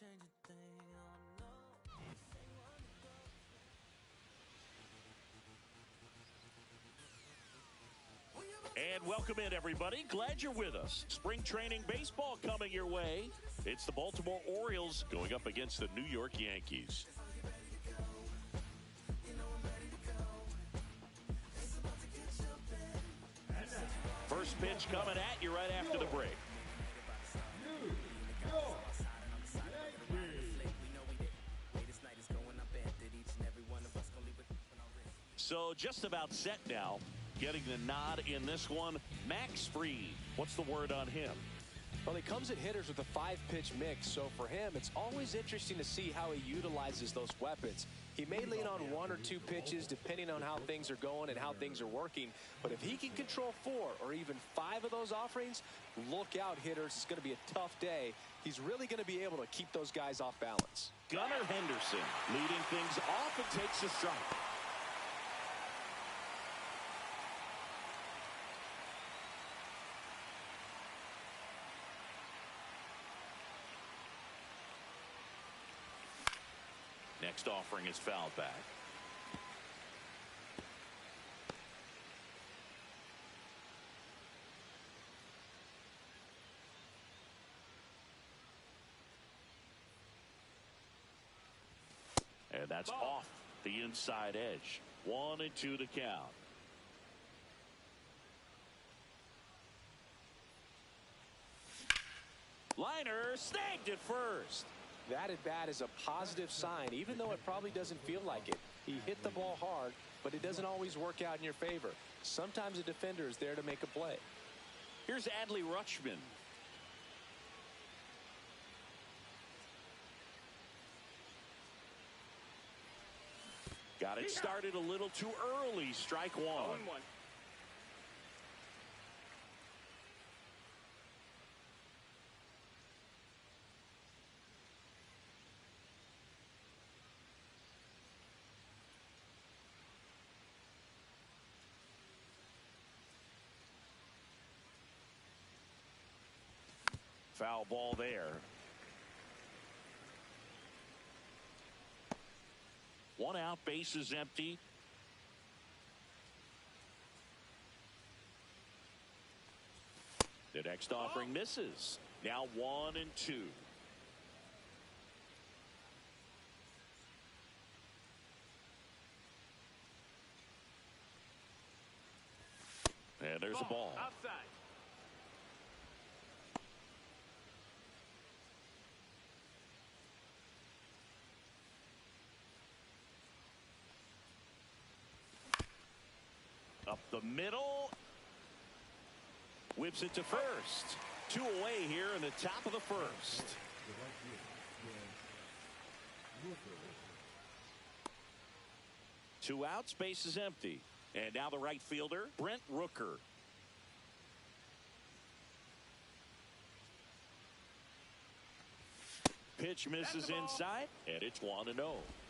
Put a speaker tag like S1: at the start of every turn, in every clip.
S1: And welcome in, everybody. Glad you're with us. Spring training baseball coming your way. It's the Baltimore Orioles going up against the New York Yankees. First pitch coming at you right after the break. So just about set now. Getting the nod in this one, Max Fried. What's the word on him?
S2: Well, he comes at hitters with a 5-pitch mix, so for him, it's always interesting to see how he utilizes those weapons. He may lean on 1 or 2 pitches depending on how things are going and how things are working, but if he can control 4 or even 5 of those offerings, look out, hitters. It's going to be a tough day. He's really going to be able to keep those guys off balance.
S1: Gunnar Henderson leading things off and takes a strike. Next offering is fouled back. And that's off the inside edge. 1-2 to count. Liner snagged at first.
S2: That at bat is a positive sign, even though it probably doesn't feel like it. He hit the ball hard, but it doesn't always work out in your favor. Sometimes a defender is there to make a play.
S1: Here's Adley Rutschman. Got it started a little too early. Strike 1.
S3: 0-1.
S1: Foul ball there. 1 out, base is empty. The next offering misses. Now 1-2. And there's a ball.
S3: Outside.
S1: Up the middle. Whips it to first. 2 away here in the top of the first. 2 outs, base is empty. And now the right fielder, Brent Rooker. Pitch misses inside, and it's 1-0.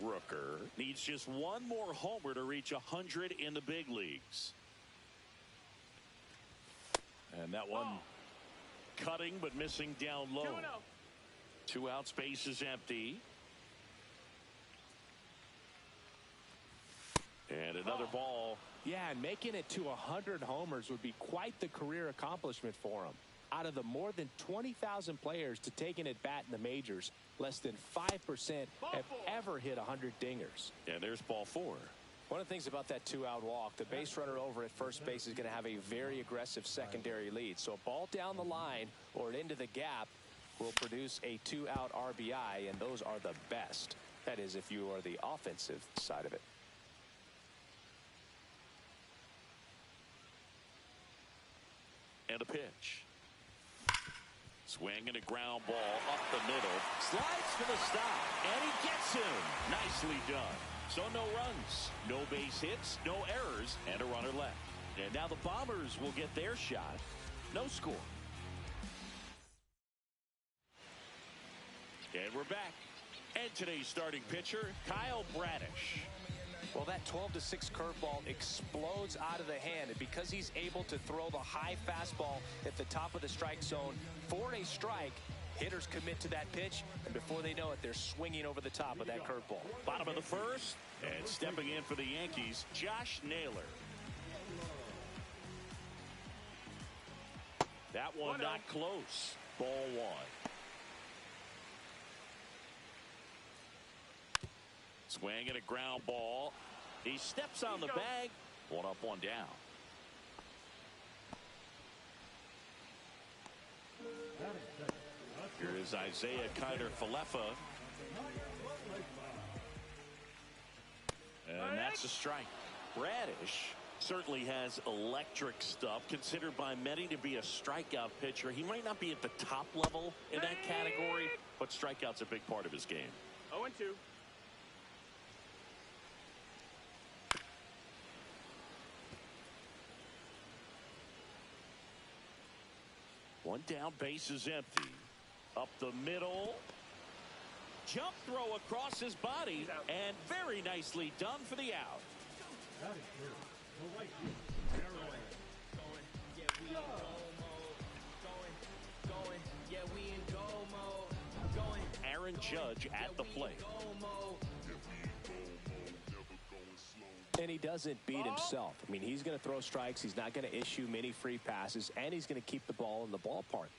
S1: Rooker needs just 1 more homer to reach 100 in the big leagues. And that one cutting but missing down low.
S3: 2-0.
S1: 2 outs, base is empty. And another ball.
S2: Yeah, and making it to 100 homers would be quite the career accomplishment for him. Out of the more than 20,000 players to take an at-bat in the majors, less than 5% have ever hit 100 dingers.
S1: And there's ball 4.
S2: One of the things about that 2-out walk, the base runner over at first base is going to have a very aggressive secondary lead. So a ball down the line or into the gap will produce a 2-out RBI, and those are the best. That is, if you are the offensive side of it.
S1: And a pitch. Swing and a ground ball up the middle. Slides for the stop. And he gets him. Nicely done. So no runs, no base hits, no errors, and a runner left. And now the Bombers will get their shot. No score. And we're back. And today's starting pitcher, Kyle Bradish.
S2: Well, that 12-6 curveball explodes out of the hand, and because he's able to throw the high fastball at the top of the strike zone for a strike, Hitters commit to that pitch, and before they know it, they're swinging over the top of that curveball.
S1: Bottom of the first, and stepping in for the Yankees, Josh Naylor. That one not close. Ball one. Swing and a ground ball. He steps on the bag. One up, one down. Here is Isaiah Kiner-Falefa. And that's a strike. Radish certainly has electric stuff, considered by many to be a strikeout pitcher. He might not be at the top level in that category, but strikeout's a big part of his game.
S3: 0-2.
S1: One down, base is empty. Up the middle. Jump throw across his body, and very nicely done for the out. Aaron Judge at the plate.
S2: And he doesn't beat himself. I mean, he's going to throw strikes. He's not going to issue many free passes, and he's going to keep the ball in the ballpark.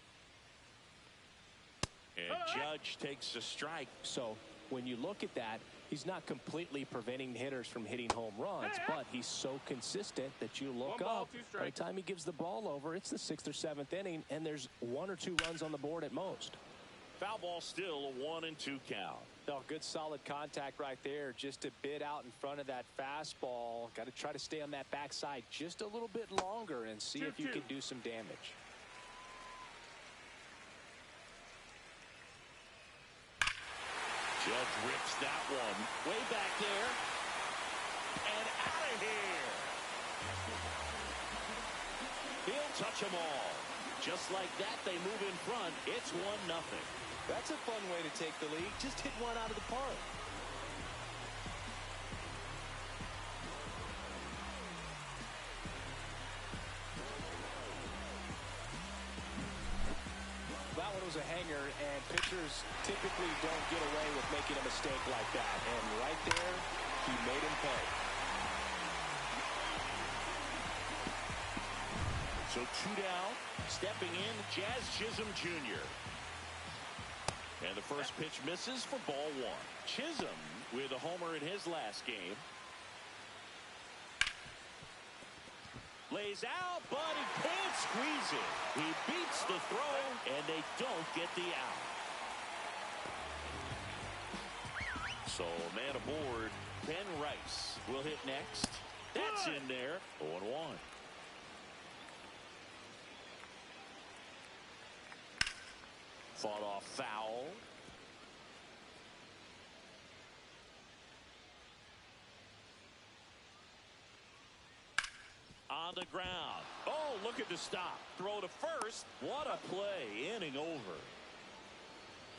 S1: And Judge takes a strike.
S2: So when you look at that, he's not completely preventing hitters from hitting home runs, but he's so consistent that you look up. By the time he gives the ball over, it's the 6th or 7th inning, and there's 1 or 2 runs on the board at most.
S1: Foul ball still, a 1-2 count.
S2: No, good solid contact right there, just a bit out in front of that fastball. Got to try to stay on that backside just a little bit longer and see if you can do some damage.
S1: Judge rips that one way back there and out of here. He'll touch them all. Just like that, they move in front. It's 1-0.
S2: That's a fun way to take the lead. Just hit one out of the park. That one was a hanger, and pitchers typically don't get away with making a mistake like that. And right there, he made him pay.
S1: So 2 down, stepping in, Jazz Chisholm Jr. And the first pitch misses for ball 1. Chisholm with a homer in his last game. Lays out, but he can't squeeze it. He beats the throw, and they don't get the out. So man aboard, Ben Rice will hit next. That's in there, 0-1. Fought off foul. On the ground. Oh, look at the stop. Throw to first. What a play. Inning over.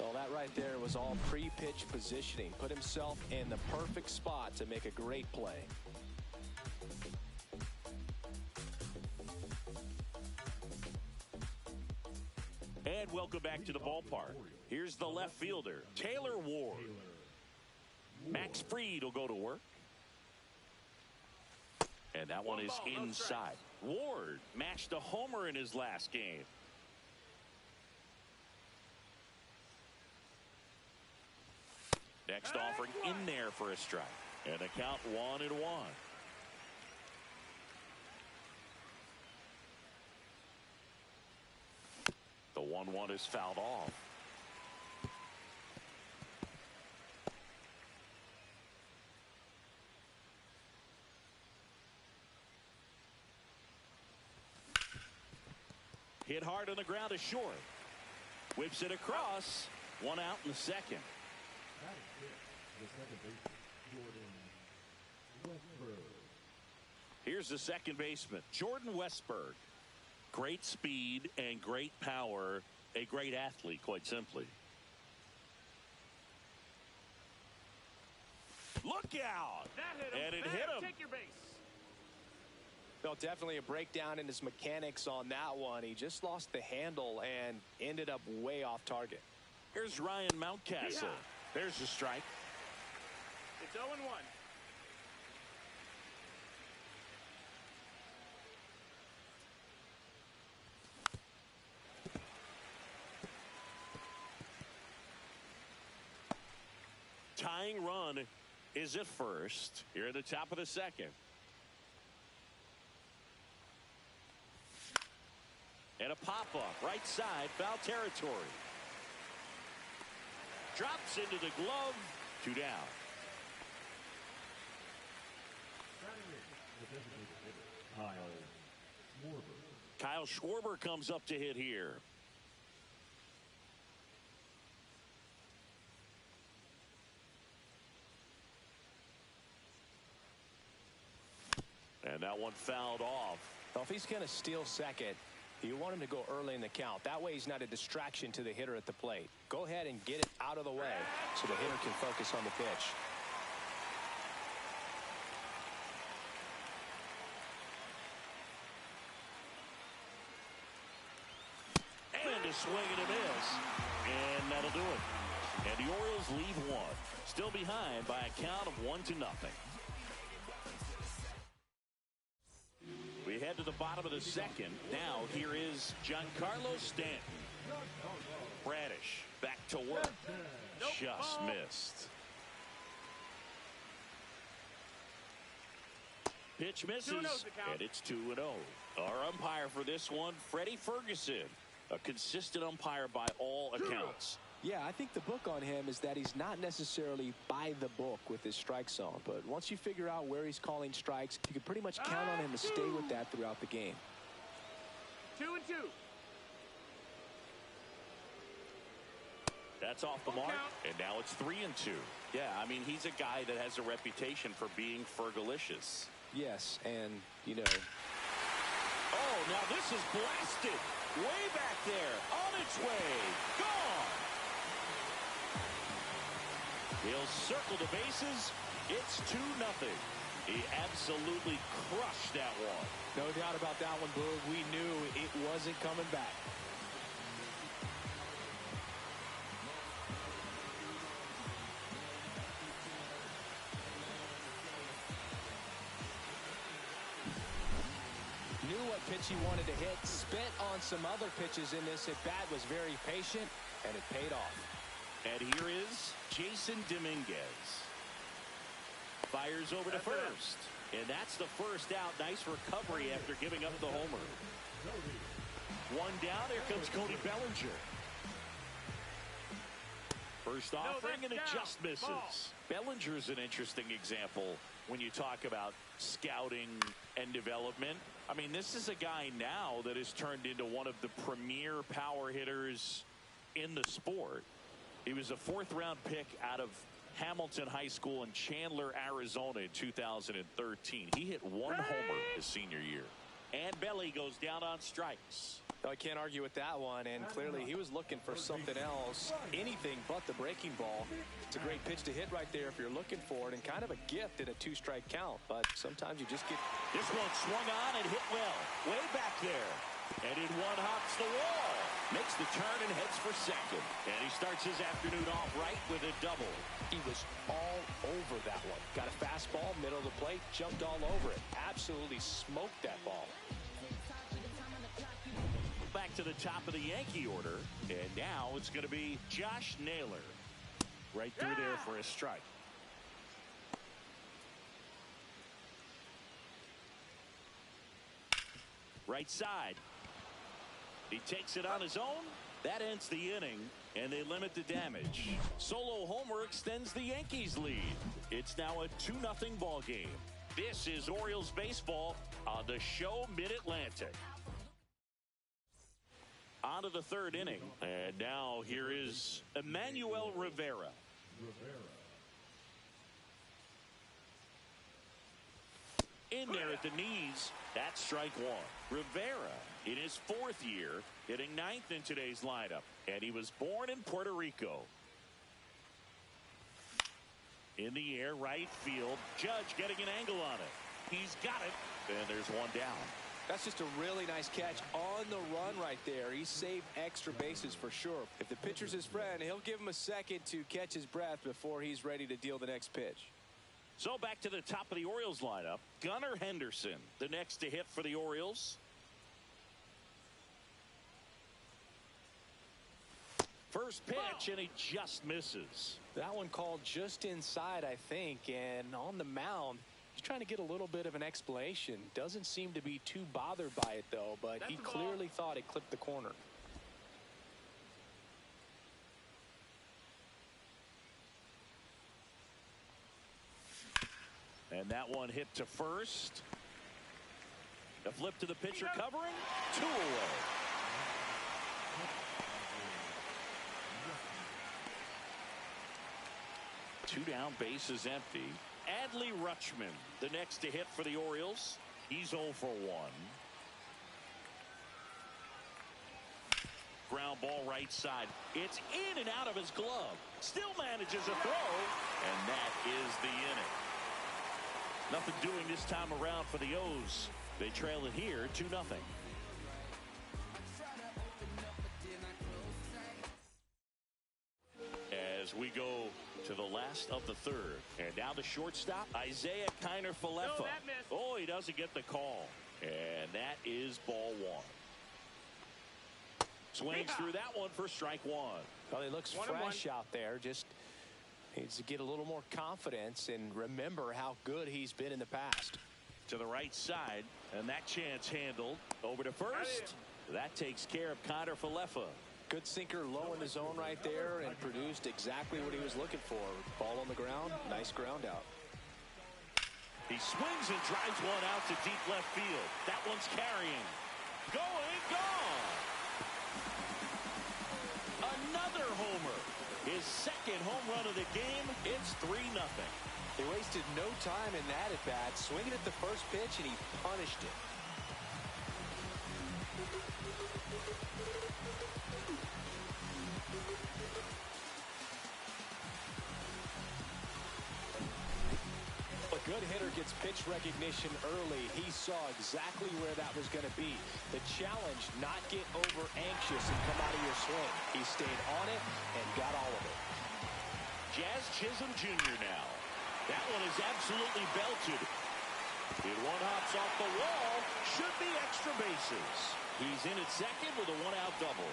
S2: Well, that right there was all pre-pitch positioning. Put himself in the perfect spot to make a great play.
S1: And welcome back to the ballpark. Here's the left fielder, Taylor Ward. Max Fried will go to work. And that one is inside. Ward matched a homer in his last game. Next offering in there for a strike. And a count 1-1. The 1-1 is fouled off. Hit hard on the ground to short. Whips it across. 1 out in the second. Here's the second baseman, Jordan Westburg. Great speed and great power. A great athlete, quite simply. Look out!
S3: That hit him.
S1: And it hit him.
S3: Take your base.
S2: Well, definitely a breakdown in his mechanics on that one. He just lost the handle and ended up way off target.
S1: Here's Ryan Mountcastle. There's a strike.
S3: It's 0-1.
S1: Tying run is at first here at the top of the second. And a pop-up right side, foul territory. Drops into the glove. 2 down. Kyle Schwarber comes up to hit here. And that one fouled off.
S2: Well, if he's going to steal second, you want him to go early in the count. That way he's not a distraction to the hitter at the plate. Go ahead and get it out of the way so the hitter can focus on the pitch.
S1: And a swing and a miss. And that'll do it. And the Orioles leave one. Still behind by a count of 1-0. We head to the bottom of the second. Now here is Giancarlo Stanton. Bradish back to work. Just missed. Pitch misses, and it's 2-0. Our umpire for this one, Freddie Ferguson. A consistent umpire by all accounts.
S2: Yeah, I think the book on him is that he's not necessarily by the book with his strike zone. But once you figure out where he's calling strikes, you can pretty much count on him to stay with that throughout the game.
S3: 2-2.
S1: That's off the mark, and now it's 3-2. Yeah, I mean, he's a guy that has a reputation for being Fergalicious.
S2: Yes, and, you know.
S1: Oh, now this is blasted. Way back there, on its way, gone. He'll circle the bases. It's 2-0. He absolutely crushed that one.
S2: No doubt about that one, Boog. We knew it wasn't coming back. Knew what pitch he wanted to hit. Spent on some other pitches in this at-bat. Was very patient, and it paid off.
S1: And here is Jason Dominguez. Fires over to first. And that's the first out. Nice recovery after giving up the homer. One down. Here comes Cody Bellinger. First offering, and it just misses. Bellinger's an interesting example when you talk about scouting and development. I mean, this is a guy now that has turned into one of the premier power hitters in the sport. He was a 4th-round pick out of Hamilton High School in Chandler, Arizona in 2013. He hit 1 homer his senior year. And Belly goes down on strikes.
S2: I can't argue with that one, and clearly he was looking for something else, anything but the breaking ball. It's a great pitch to hit right there if you're looking for it, and kind of a gift in a 2-strike count, but sometimes you just get...
S1: This one swung on and hit well, way back there. And in one hops the wall. Makes the turn and heads for second. And he starts his afternoon off right with a double.
S2: He was all over that one. Got a fastball, middle of the plate, jumped all over it. Absolutely smoked that ball.
S1: Back to the top of the Yankee order. And now it's going to be Josh Naylor. Right through there for a strike. Right side. He takes it on his own. That ends the inning, and they limit the damage. Solo homer extends the Yankees' lead. It's now a 2-0 ball game. This is Orioles baseball on the show Mid-Atlantic. On to the 3rd inning, and now here is Emmanuel Rivera. In there at the knees, that's strike 1. Rivera, in his 4th year, hitting 9th in today's lineup. And he was born in Puerto Rico. In the air, right field. Judge getting an angle on it. He's got it. And there's one down.
S2: That's just a really nice catch on the run right there. He saved extra bases for sure. If the pitcher's his friend, he'll give him a second to catch his breath before he's ready to deal the next pitch.
S1: So back to the top of the Orioles lineup. Gunnar Henderson, the next to hit for the Orioles. First pitch, and he just misses.
S2: That one called just inside, I think, and on the mound, he's trying to get a little bit of an explanation. Doesn't seem to be too bothered by it, though, but he clearly thought it clipped the corner.
S1: And that one hit to first. The flip to the pitcher covering. 2 away. Two down, bases empty. Adley Rutschman, the next to hit for the Orioles. He's 0 for 1. Ground ball right side. It's in and out of his glove. Still manages a throw, and that is the inning. Nothing doing this time around for the O's. They trail it here 2-0. As we go to the last of the third. And now the shortstop, Isaiah Kiner-Falefa. Oh, he doesn't get the call. And that is ball 1. Swings through that one for strike 1.
S2: Well, he looks fresh out there. Just needs to get a little more confidence and remember how good he's been in the past.
S1: To the right side, and that chance handled. Over to first. That takes care of Kiner-Falefa.
S2: Good sinker low in the zone right there and produced exactly what he was looking for. Ball on the ground, nice ground out.
S1: He swings and drives one out to deep left field. That one's carrying. Going, gone. Another homer. His second home run of the game. It's 3-0.
S2: He wasted no time in that at bat, swinging at the first pitch, and he punished it. A good hitter gets pitch recognition early. He saw exactly where that was going to be. The challenge, not get over anxious and come out of your swing. He stayed on it and got all of it.
S1: Jazz Chisholm Jr. now. That one is absolutely belted. It one hops off the wall. Should be extra bases. He's in at second with a 1-out double.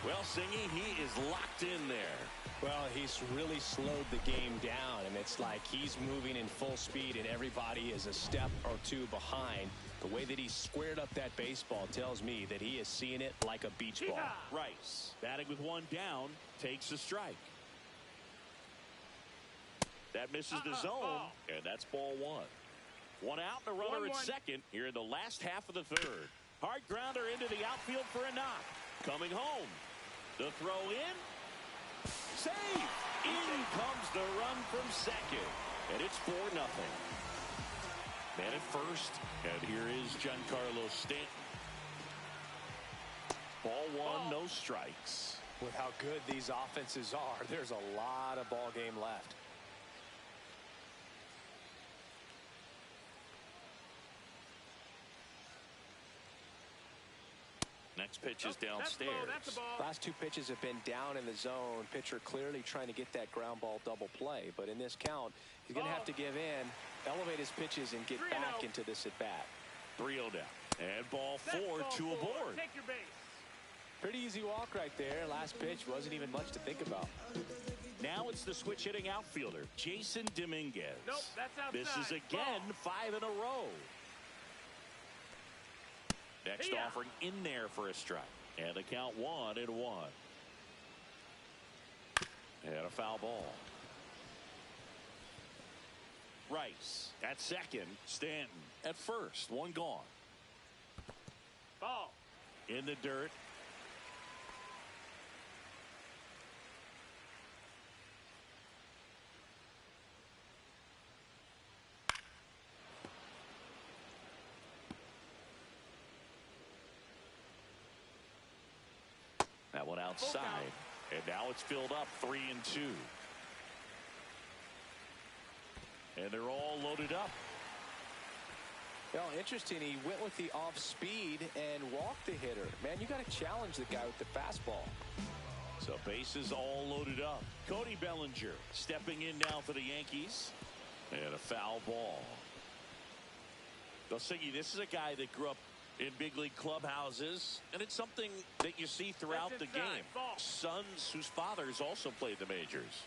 S1: Well, Singy, he is locked in there.
S2: Well, he's really slowed the game down, and it's like he's moving in full speed, and everybody is a step or two behind. The way that he squared up that baseball tells me that he is seeing it like a beach ball.
S1: Rice, batting with one down, takes a strike. That misses the zone, and that's ball 1. 1 out and a runner at second here in the last half of the third. Hard grounder into the outfield for a knock. Coming home. The throw in. Save! In comes the run from second. And it's 4-0. Man at first. And here is Giancarlo Stanton. Ball 1, no strikes.
S2: With how good these offenses are, there's a lot of ball game left.
S1: Next pitch is downstairs.
S3: That's the ball.
S2: Last 2 pitches have been down in the zone. Pitcher clearly trying to get that ground ball double play. But in this count, he's going to have to give in, elevate his pitches, and get back into this at bat.
S1: 3-0 down. And ball 4, 2 aboard.
S3: Take your base.
S2: Pretty easy walk right there. Last pitch wasn't even much to think about.
S1: Now it's the switch hitting outfielder, Jason Dominguez.
S3: Nope, that's outside.
S1: Misses again, 5 in a row. Next offering in there for a strike. And the count 1-1. And a foul ball. Rice at second. Stanton at first. One gone.
S3: Ball.
S1: In the dirt. That one outside. And now it's filled up 3-2. And they're all loaded up.
S2: Well, interesting. He went with the off speed and walked the hitter. Man, you got to challenge the guy with the fastball.
S1: So bases all loaded up. Cody Bellinger stepping in now for the Yankees. And a foul ball. Dosigi, this is a guy that grew up in big league clubhouses, and it's something that you see throughout the game. Sons whose fathers also played the majors.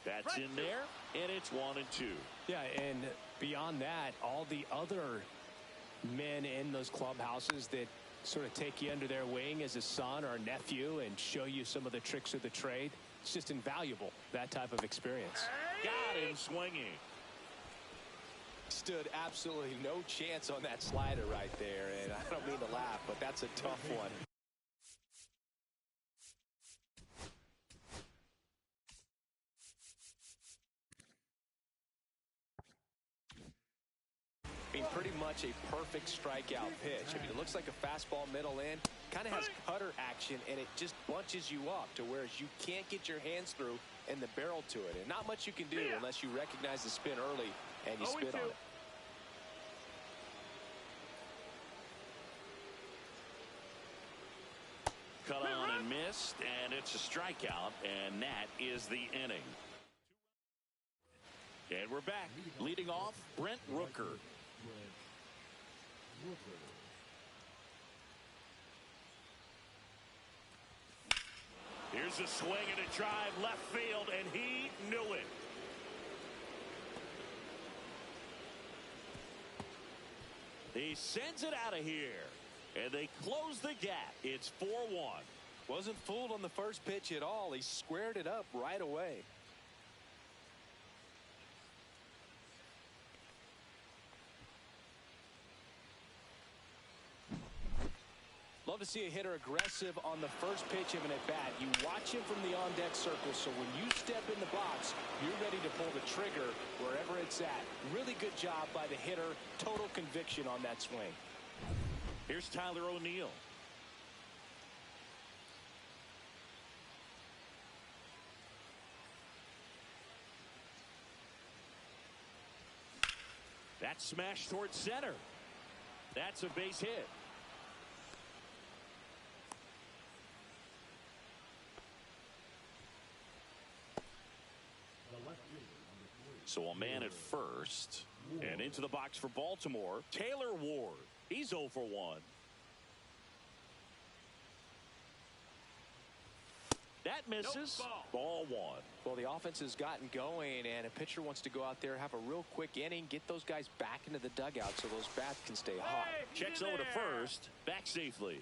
S1: That's in there, and it's 1-2.
S2: Yeah, and beyond that, all the other men in those clubhouses that sort of take you under their wing as a son or a nephew and show you some of the tricks of the trade. It's just invaluable, that type of experience.
S1: Got him swinging.
S2: Stood absolutely no chance on that slider right there, and I don't mean to laugh, but that's a tough one. I mean, pretty much a perfect strikeout pitch. I mean, it looks like a fastball middle in, kind of has cutter action, and it just bunches you up to whereas you can't get your hands through and the barrel to it. And not much you can do unless you recognize the spin early and you spit on it.
S1: Cut on and missed, and it's a strikeout, and that is the inning. And we're back. Leading off, Brent Rooker. Here's a swing and a drive left field, and he knew it. He sends it out of here, and they close the gap. It's 4-1.
S2: Wasn't fooled on the first pitch at all. He squared it up right away. Love to see a hitter aggressive on the first pitch of an at-bat. You watch him from the on-deck circle, so when you step in the box, you're ready to pull the trigger wherever it's at. Really good job by the hitter. Total conviction on that swing.
S1: Here's Tyler O'Neill. That's smashed towards center. That's a base hit. So a man at first, and into the box for Baltimore, Taylor Ward. He's 0 for 1. That misses. Ball 1.
S2: Well, the offense has gotten going, and a pitcher wants to go out there, have a real quick inning, get those guys back into the dugout so those bats can stay hot.
S1: Checks over to first, back safely.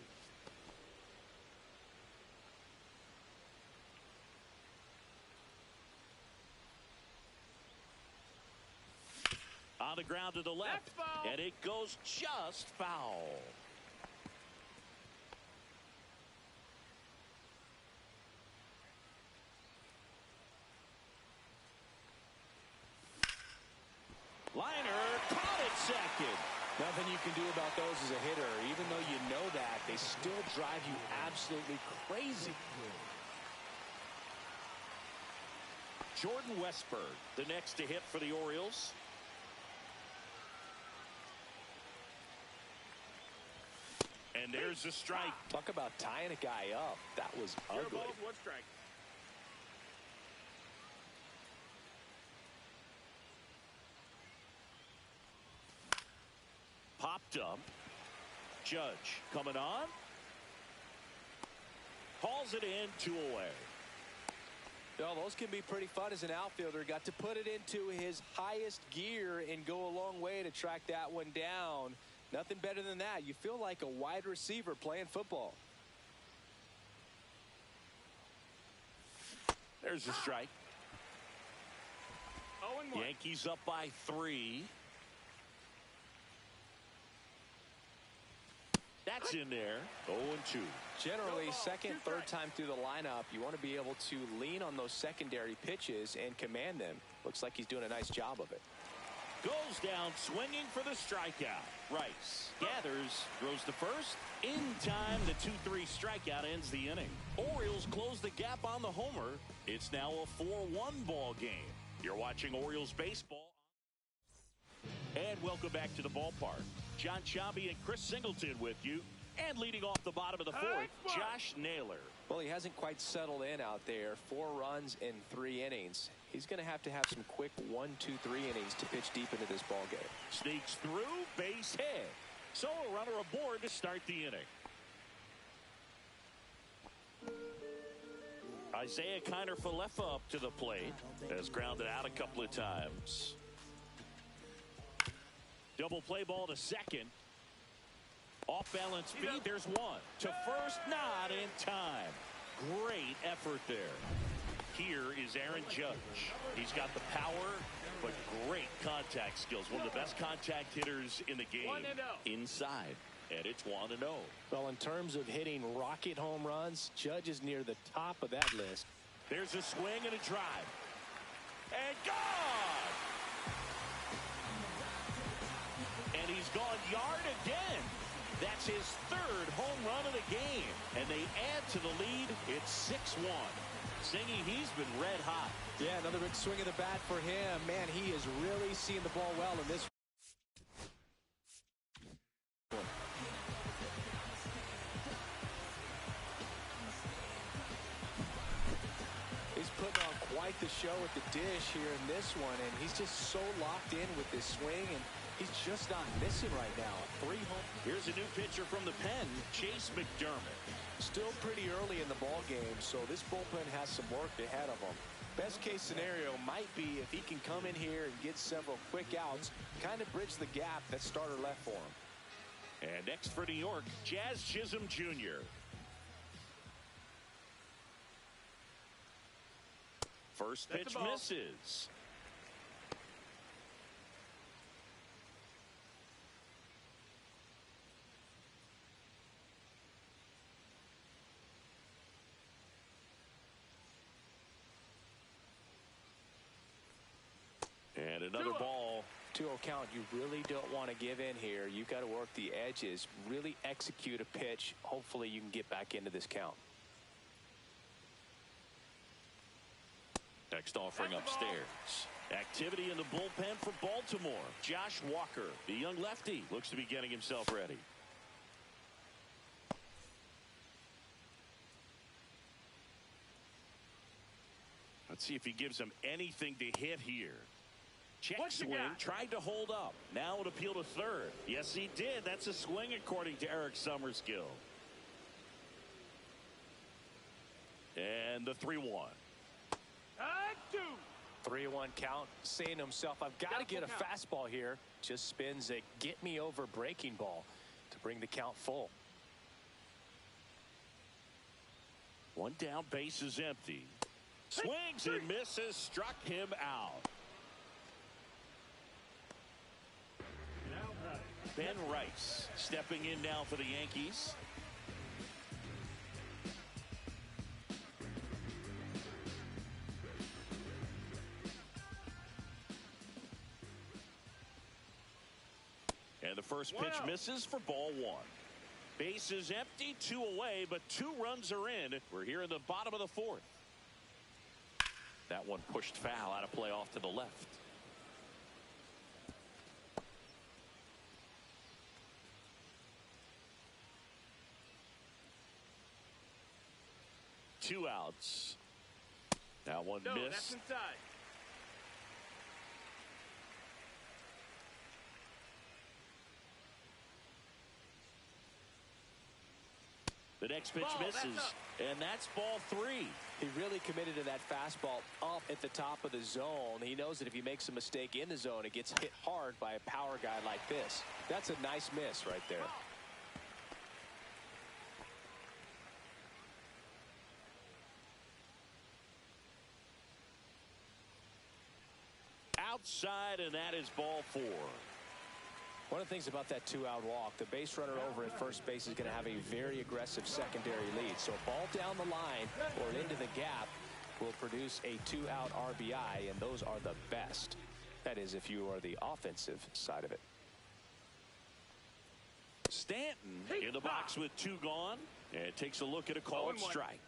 S1: On the ground to the left, and it goes just foul. Liner caught it second.
S2: Nothing you can do about those as a hitter. Even though you know that, they still drive you absolutely crazy.
S1: Jordan Westburg, the next to hit for the Orioles. And there's a strike.
S2: Talk about tying a guy up. That was ugly.
S3: 1 strike.
S1: Popped up. Judge coming on. Hauls it in, 2 away.
S2: Well, those can be pretty fun as an outfielder. Got to put it into his highest gear and go a long way to track that one down. Nothing better than that. You feel like a wide receiver playing football.
S1: There's a strike.
S3: 0-1.
S1: Yankees up by 3. That's in there. 0-2.
S2: Generally, second, third time through the lineup, you want to be able to lean on those secondary pitches and command them. Looks like he's doing a nice job of it.
S1: Goes down swinging for the strikeout. Rice gathers, throws to first. In time, the 2-3 strikeout ends the inning. Orioles close the gap on the homer. It's now a 4-1 ball game. You're watching Orioles baseball. And welcome back to the ballpark. John Sciambi and Chris Singleton with you. And leading off the bottom of the fourth, Josh Naylor.
S2: Well, he hasn't quite settled in out there. 4 runs in 3 innings. He's going to have some quick 1, 2, 3 innings to pitch deep into this ball game.
S1: Sneaks through, base hit. So a runner aboard to start the inning. Isaiah Kiner-Falefa up to the plate. Has grounded out a couple of times. Double play ball to second. Off balance feed, there's one. To first, not in time. Great effort there. Here is Aaron Judge. He's got the power, but great contact skills. One of the best contact hitters in the game. Inside. And it's 1-0.
S2: Well, in terms of hitting rocket home runs, Judge is near the top of that list.
S1: There's a swing and a drive. And gone! And he's gone yard again. That's his 3rd home run of the game. And they add to the lead. It's 6-1. Singy, he's been red hot.
S2: Yeah, another big swing of the bat for him. Man, he is really seeing the ball well in this. He's putting on quite the show at the dish here in this one, and he's just so locked in with this swing, and he's just not missing right now. 3 home.
S1: Here's a new pitcher from the pen, Chase McDermott.
S2: Still pretty early in the ball game, so this bullpen has some work ahead of him. Best case scenario might be if he can come in here and get several quick outs, kind of bridge the gap that starter left for him.
S1: And next for New York, Jazz Chisholm Jr. First pitch misses. And another ball.
S2: 2-0 count. You really don't want to give in here. You've got to work the edges, really execute a pitch. Hopefully you can get back into this count.
S1: Next offering upstairs. Activity in the bullpen for Baltimore. Josh Walker, the young lefty, looks to be getting himself ready. Let's see if he gives him anything to hit here. Check swing, tried to hold up. Now it appeal to third. Yes, he did. That's a swing according to Eric Summerskill. And the 3-1.
S2: 3-1 count, saying to himself, I've got to get a fastball here. Just spins a get me over breaking ball to bring the count full.
S1: 1 down, base is empty. Swings and misses, struck him out. Ben Rice stepping in now for the Yankees. And the first pitch misses for ball 1. Base is empty, 2 away, but 2 runs are in. We're here in the bottom of the 4th. That one pushed foul, out of play off to the left. Two outs. That one missed.
S3: That's inside.
S1: The next pitch misses, and that's ball 3.
S2: He really committed to that fastball up at the top of the zone. He knows that if he makes a mistake in the zone, it gets hit hard by a power guy like this. That's a nice miss right there.
S1: Outside, and that is ball 4.
S2: One of the things about that 2-out walk, the base runner over at first base is going to have a very aggressive secondary lead. So a ball down the line or into the gap will produce a 2-out RBI, and those are the best. That is, if you are the offensive side of it.
S1: Stanton in the box with 2 gone, and takes a look at a called strike.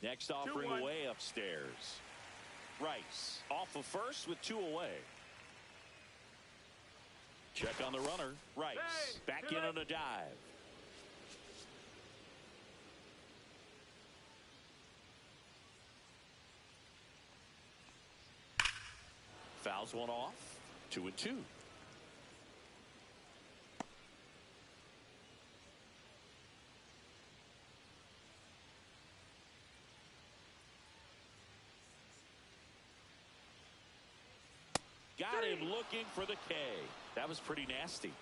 S1: Next offering
S3: 2-1.
S1: way upstairs. Rice off of first with 2 away. Check on the runner. Rice
S3: Hey,
S1: back in on a dive. Fouls one off. 2-2. Got him looking for the K. That was pretty nasty.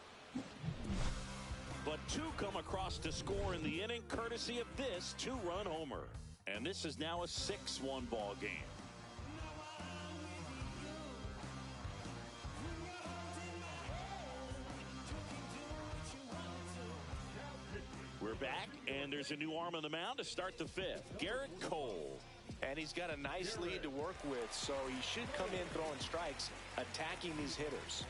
S1: But 2 come across to score in the inning, courtesy of this 2-run homer. And this is now a 6-1 ball game. We're back, and there's a new arm on the mound to start the 5th. Garrett Cole.
S2: And he's got a nice lead to work with, so he should come in throwing strikes, attacking these hitters.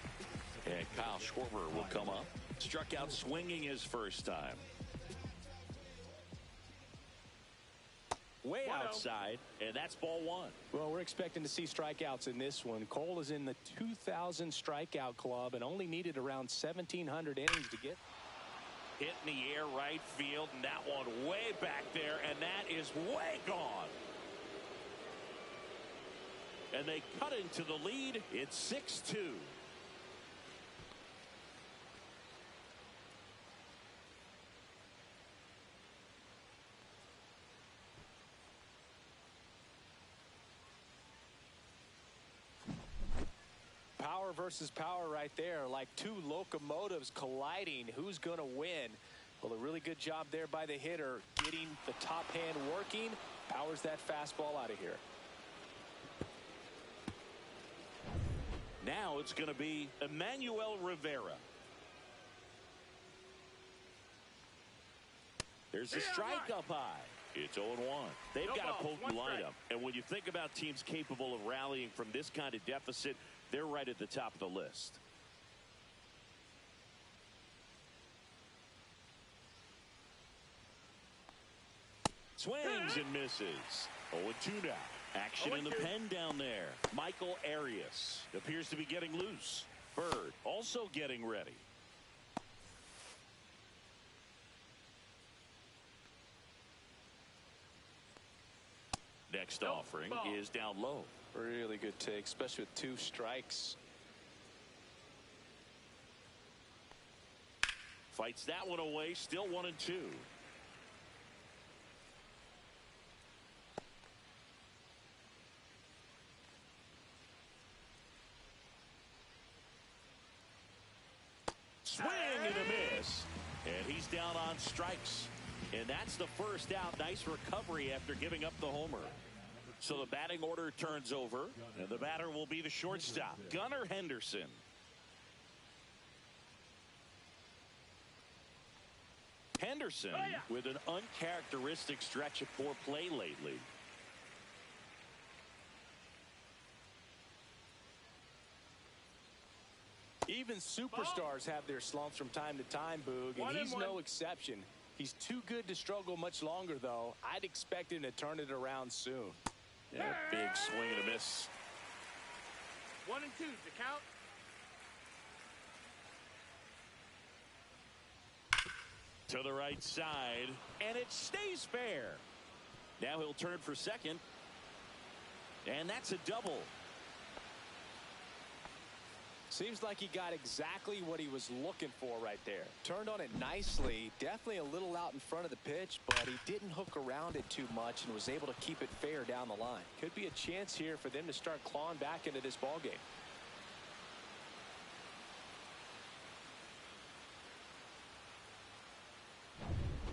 S1: And Kyle Schwarber will come up. Struck out swinging his first time. Way outside, and that's ball 1.
S2: Well, we're expecting to see strikeouts in this one. Cole is in the 2,000 strikeout club and only needed around 1,700 innings to get.
S1: Hit in the air right field, and that one way back there, and that is way gone. And they cut into the lead. It's 6-2.
S2: Power versus power right there, like 2 locomotives colliding. Who's going to win? Well, a really good job there by the hitter, getting the top hand working. Powers that fastball out of here.
S1: Now it's going to be Emmanuel Rivera. There's a strike up high. It's 0-1. They've got a potent lineup. And when you think about teams capable of rallying from this kind of deficit, they're right at the top of the list. Swings and misses. 0-2 now. Action in the pen down there. Michael Arias appears to be getting loose. Bird also getting ready. Next offering is down low.
S2: Really good take, especially with 2 strikes.
S1: Fights that one away. Still 1-2. Swing and a miss. And he's down on strikes. And that's the first out. Nice recovery after giving up the homer. So the batting order turns over. And the batter will be the shortstop, Gunnar Henderson. Henderson with an uncharacteristic stretch of poor play lately.
S2: Even superstars have their slumps from time to time, Boog, and he's no exception. He's too good to struggle much longer, though. I'd expect him to turn it around soon.
S1: Yeah, big swing and a miss.
S3: 1 and 2 to count.
S1: To the right side, and it stays fair. Now he'll turn for second, and that's a double.
S2: Seems like he got exactly what he was looking for right there. Turned on it nicely, definitely a little out in front of the pitch, but he didn't hook around it too much and was able to keep it fair down the line. Could be a chance here for them to start clawing back into this ball game.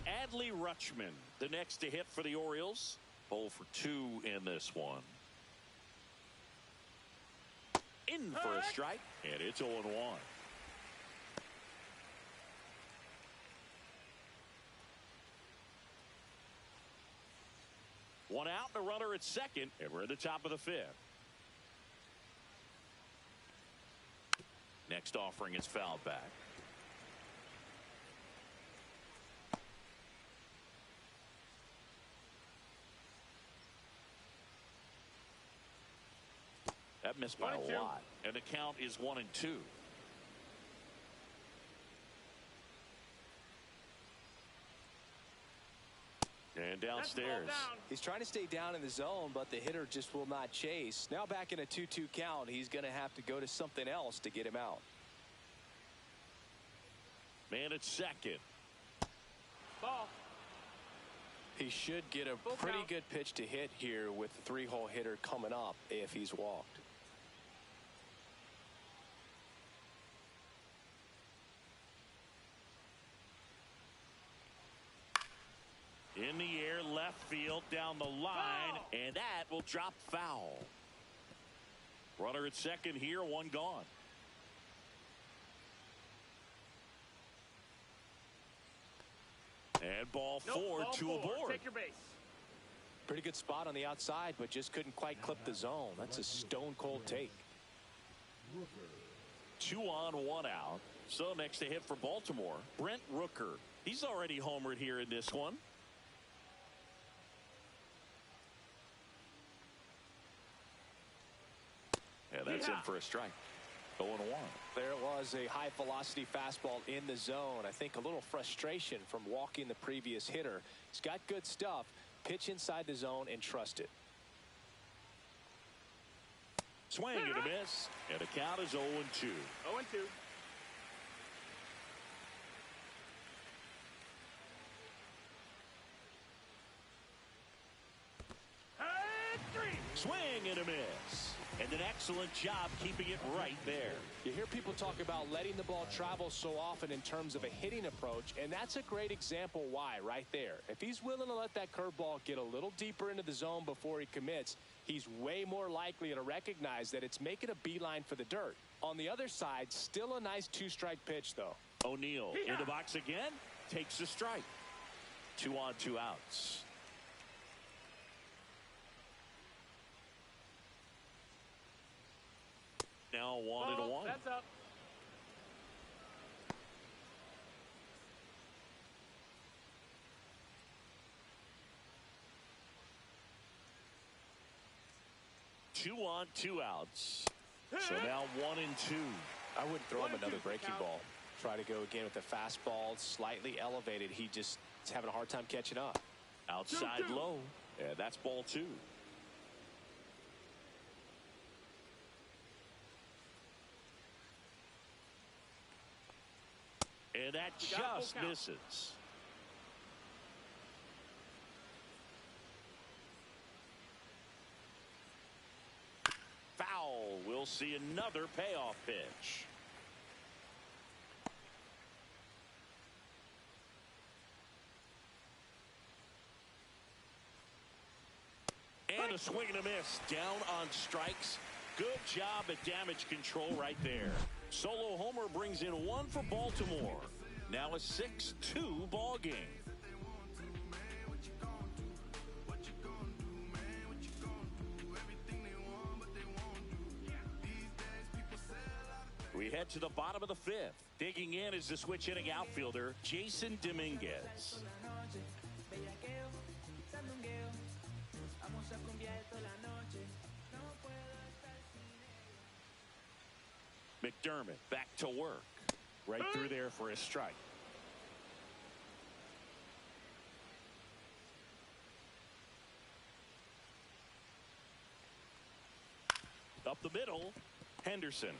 S1: Adley Rutschman, the next to hit for the Orioles. 0 for 2 in this one. In for a strike, and it's 0-1. One out and a runner at second, and we're at the top of the 5th. Next offering is fouled back. missed by a lot. And the count is 1-2. And downstairs.
S2: He's trying to stay down in the zone, but the hitter just will not chase. Now back in a 2-2 count, he's going to have to go to something else to get him out.
S1: Man at second.
S3: Ball.
S2: He should get a pretty good pitch to hit here with the three-hole hitter coming up if he's walked.
S1: In the air, left field, down the line, and that will drop foul. Runner at second here, one gone. And ball four, two aboard.
S3: Take your base.
S2: Pretty good spot on the outside, but just couldn't quite clip the zone. That's a stone-cold take.
S1: 2 on, 1 out. So next to hit for Baltimore, Brent Rooker. He's already homered here in this one. Yeah, that's in for a strike. 0-1.
S2: There was a high-velocity fastball in the zone. I think a little frustration from walking the previous hitter. He's got good stuff. Pitch inside the zone and trust it.
S1: Swing and a miss. And the count is 0-2.
S3: 0-2.
S1: Swing and a miss. And an excellent job keeping it right there.
S2: You hear people talk about letting the ball travel so often in terms of a hitting approach, and that's a great example why right there. If he's willing to let that curveball get a little deeper into the zone before he commits, he's way more likely to recognize that it's making a beeline for the dirt. On the other side, still a nice two-strike pitch, though.
S1: O'Neill in the box again, takes a strike. 2 on, 2 outs. Now 1-1.
S3: That's up.
S1: Two on, 2 outs. So now 1-2.
S2: I wouldn't throw him another breaking ball. Try to go again with the fastball slightly elevated. He just is having a hard time catching up.
S1: Outside low. Yeah, that's ball 2. And that just misses. Foul. We'll see another payoff pitch. And a swing and a miss. Down on strikes. Good job at damage control right there. Solo homer brings in 1 for Baltimore. Now a 6-2 ball game. We head to the bottom of the 5th. Digging in is the switch hitting outfielder, Jason Dominguez. McDermott back to work. Right through there for a strike. Up the middle, Henderson.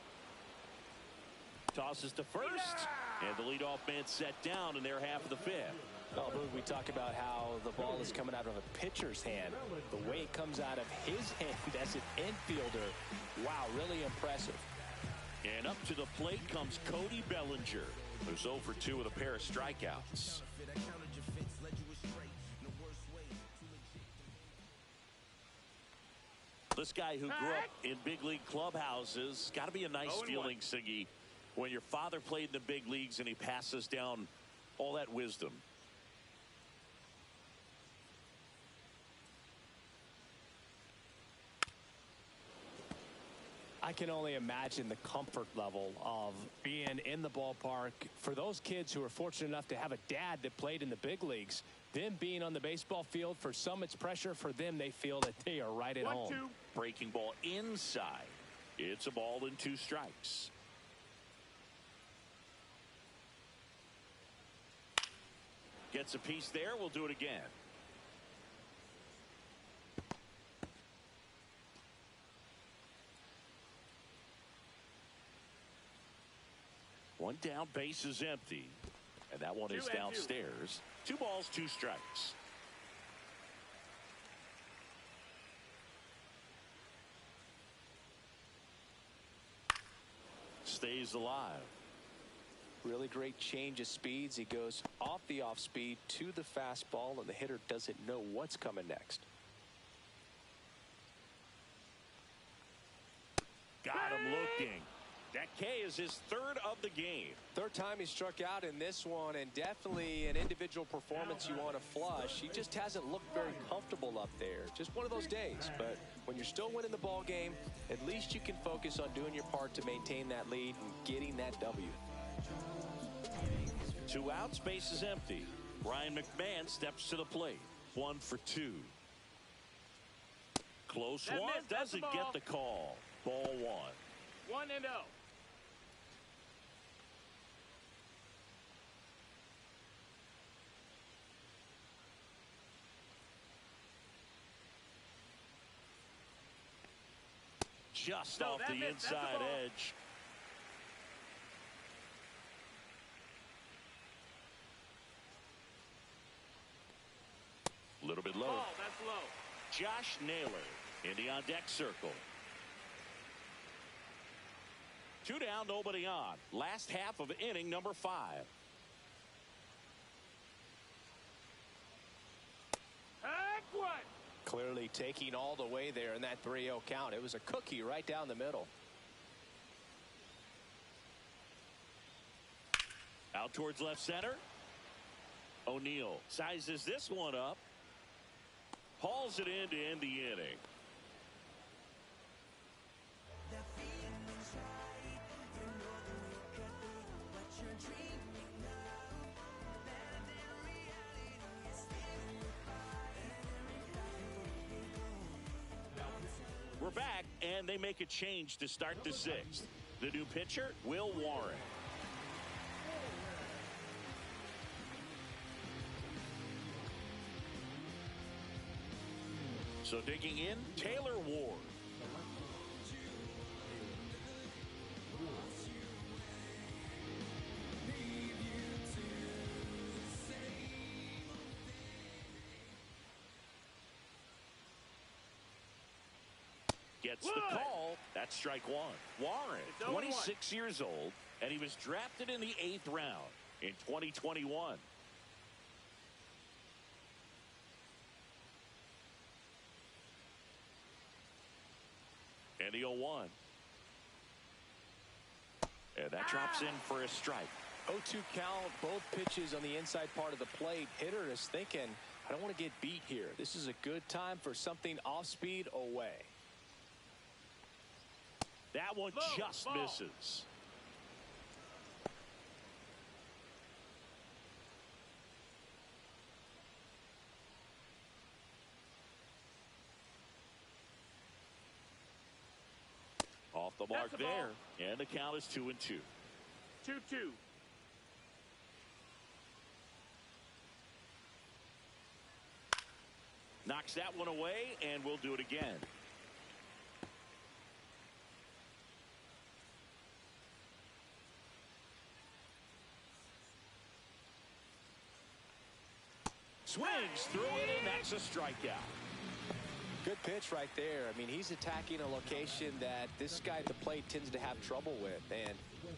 S1: Tosses to first. And the leadoff man set down in their half of the 5th.
S2: Oh, we talk about how the ball is coming out of a pitcher's hand. The way it comes out of his hand as an infielder. Wow, really impressive.
S1: And up to the plate comes Cody Bellinger, who's 0 for 2 with a pair of strikeouts. This guy who grew up in big league clubhouses, got to be a nice feeling, Siggy, when your father played in the big leagues and he passes down all that wisdom.
S2: I can only imagine the comfort level of being in the ballpark for those kids who are fortunate enough to have a dad that played in the big leagues. Them being on the baseball field, for some it's pressure. For them, they feel that they are right at home.
S3: 1-2.
S1: Breaking ball inside It's a ball and 2 strikes. Gets a piece there. We'll do it again. One down, base is empty. And that one is downstairs. 2 balls, 2 strikes. Stays alive.
S2: Really great change of speeds. He goes off the off speed to the fastball, and the hitter doesn't know what's coming next.
S1: Got him looking. That K is his 3rd of the game.
S2: 3rd time he struck out in this one, and definitely an individual performance you want to flush. He just hasn't looked very comfortable up there. Just one of those days. But when you're still winning the ball game, at least you can focus on doing your part to maintain that lead and getting that W.
S1: 2 outs, base is empty. Ryan McMahon steps to the plate. 1 for 2. Close one, doesn't get the call. Ball 1.
S3: 1-0.
S1: Just off the inside edge. A little bit low.
S3: Ball, that's low.
S1: Josh Naylor in the on deck circle. 2 down, nobody on. Last half of inning number 5.
S3: Heck what?
S2: Clearly taking all the way there in that 3-0 count. It was a cookie right down the middle.
S1: Out towards left center. O'Neill sizes this one up. Hauls it in to end the inning. We're back, and they make a change to start the 6th. The new pitcher, Will Warren. So digging in, Taylor Ward. Gets the call. That's strike 1. Warren, 26 years old, and he was drafted in the 8th round in 2021. And the 0-1. And that drops in for a strike.
S2: 0-2 count, both pitches on the inside part of the plate. Hitter is thinking, I don't want to get beat here. This is a good time for something off speed away.
S1: That one just misses. Off the mark there, and the count is 2-2.
S3: 2-2.
S1: Knocks that one away, and we'll do it again. Swings through it, and that's a strikeout.
S2: Good pitch right there. I mean, he's attacking a location that this guy at the plate tends to have trouble with. And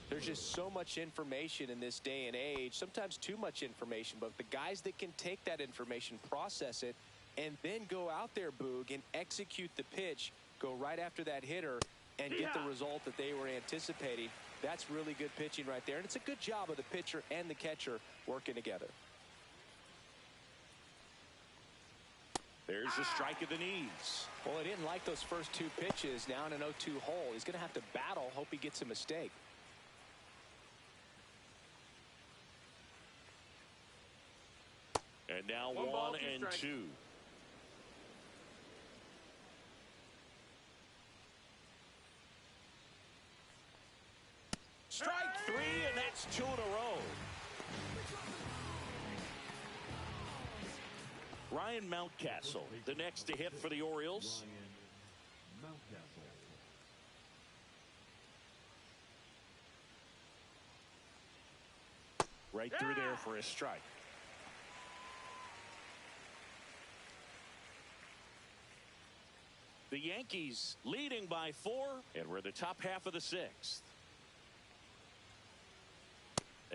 S2: there's just so much information in this day and age, sometimes too much information. But the guys that can take that information, process it, and then go out there, Boog, and execute the pitch, go right after that hitter, and get the result that they were anticipating. That's really good pitching right there. And it's a good job of the pitcher and the catcher working together.
S1: There's a strike at the knees.
S2: Well, he didn't like those first 2 pitches. Now in an 0-2 hole, he's going to have to battle. Hope he gets a mistake.
S1: And now 1 and 2. That's 2 in a row. Ryan Mountcastle, the next to hit for the Orioles. Right through there for a strike. The Yankees leading by 4, and we're in the top half of the 6th.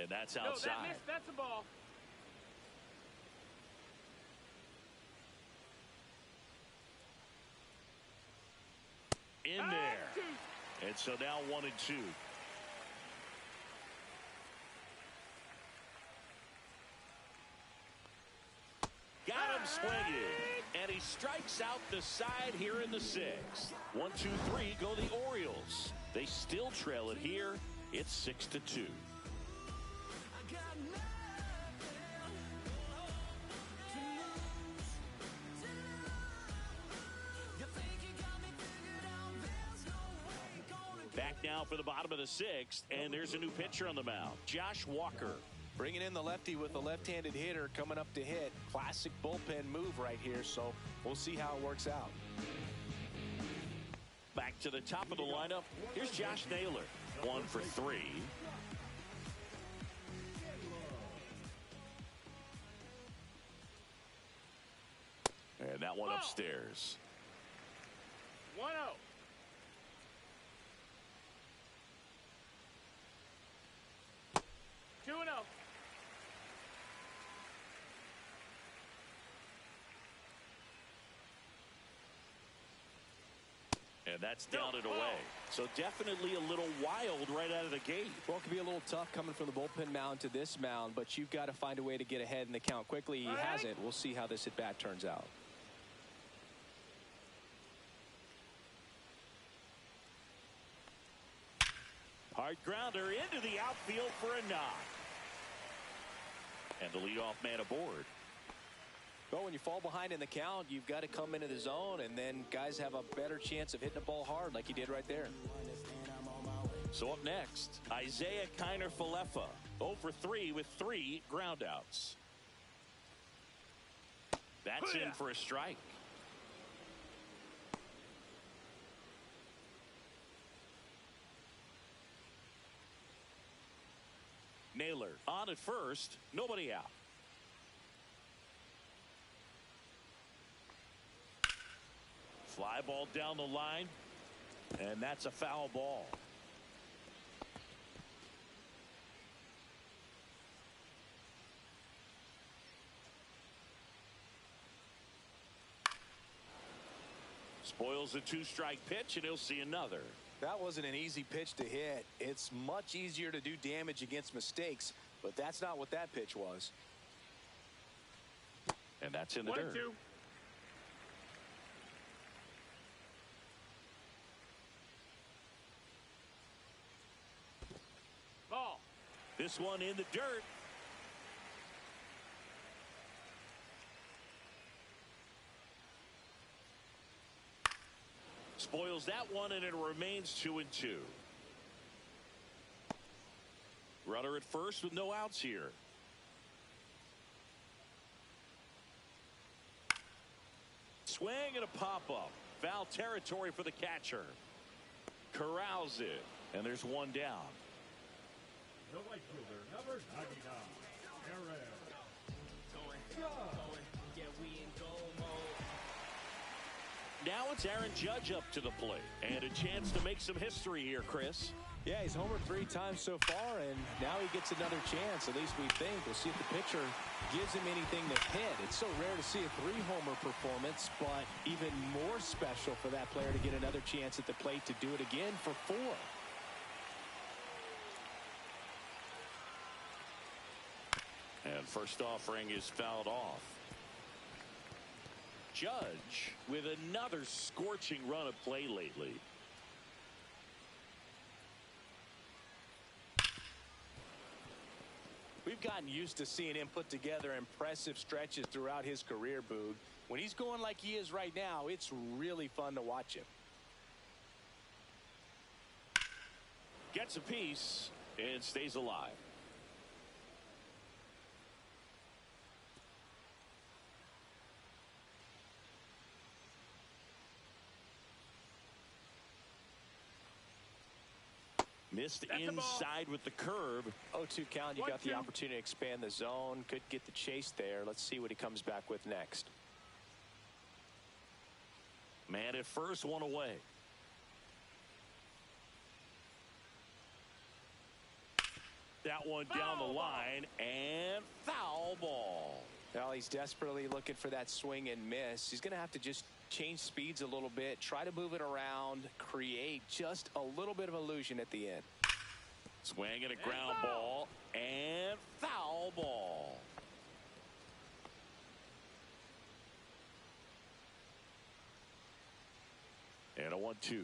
S1: And that's outside.
S3: No, that missed. That's a ball.
S1: In there. And so now 1 and 2. Got him swinging. And he strikes out the side here in the 6th. 1, 2, 3 go the Orioles. They still trail it here. It's 6-2. Back now for the bottom of the 6th, and there's a new pitcher on the mound, Josh Walker.
S2: Bringing in the lefty with a left-handed hitter coming up to hit. Classic bullpen move right here, so we'll see how it works out.
S1: Back to the top of the lineup. Here's Josh Naylor. 1 for 3. And that one upstairs.
S3: 1-0. Two and oh.
S1: And that's down and away. So definitely a little wild right out of the gate.
S2: Well, it could be a little tough coming from the bullpen mound to this mound, but you've got to find a way to get ahead in the count quickly. He hasn't. We'll see how this at-bat turns out.
S1: Hard grounder into the outfield for a knock. And the leadoff man aboard.
S2: Well, when you fall behind in the count, you've got to come into the zone, and then guys have a better chance of hitting the ball hard like he did right there.
S1: So up next, Isaiah Kiner-Falefa, 0 for 3 with 3 groundouts. That's in for a strike. Naylor on at first, nobody out. Fly ball down the line, and that's a foul ball. Spoils a 2-strike pitch, and he'll see another.
S2: That wasn't an easy pitch to hit. It's much easier to do damage against mistakes, but that's not what that pitch was.
S1: And that's in the dirt.
S3: 1-2. Ball.
S1: This one in the dirt. Spoils that one, and it remains 2-2. Runner at first with no outs here. Swing and a pop-up. Foul territory for the catcher. Corrals it, and there's one down.
S3: The right fielder, number 99,
S1: Now it's Aaron Judge up to the plate, and a chance to make some history here, Chris.
S2: Yeah, he's homered 3 times so far, and now he gets another chance. At least we think. We'll see if the pitcher gives him anything to hit. It's so rare to see a 3-homer performance, but even more special for that player to get another chance at the plate to do it again for 4.
S1: And first offering is fouled off. Judge with another scorching run of play lately.
S2: We've gotten used to seeing him put together impressive stretches throughout his career, Boog. When he's going like he is right now, it's really fun to watch him.
S1: Gets a piece and stays alive. Missed
S3: That's a ball.
S1: inside with the curve.
S2: 0-2 count. You got the
S3: 1-2.
S2: opportunity to expand the zone. Could get the chase there. Let's see what he comes back with next.
S1: Man at first, one away. That one down the line, and foul ball.
S2: Well, he's desperately looking for that swing and miss. He's going to have to just change speeds a little bit, try to move it around, create just a little bit of illusion at the end.
S1: Swing and a ground ball, and foul ball. And a 1-2.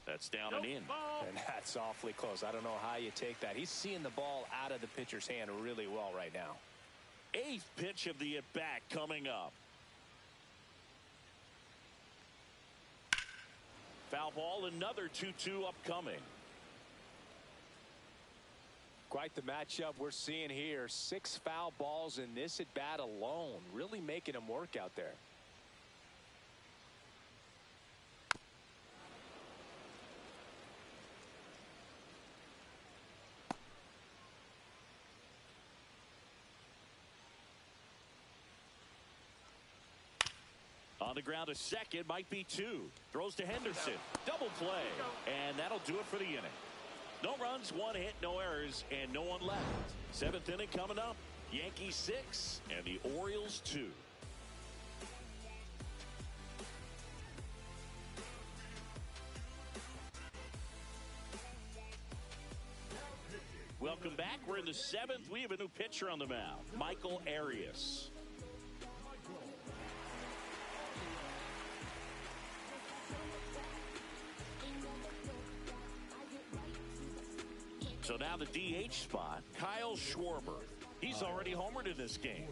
S1: That's down and in.
S2: And that's awfully close. I don't know how you take that. He's seeing the ball out of the pitcher's hand really well right now.
S1: 8th pitch of the at-bat coming up. Foul ball, another 2-2 upcoming.
S2: Quite the matchup we're seeing here. 6 foul balls in this at-bat alone. Really making him work out there.
S1: On the ground to second, might be 2. Throws to Henderson. Double play. And that'll do it for the inning. No runs, 1 hit, no errors, and no one left. 7th inning coming up. Yankees 6 and the Orioles 2. Welcome back. We're in the 7th. We have a new pitcher on the mound, Michael Arias. So now the DH spot, Kyle Schwarber. He's already homered in this game.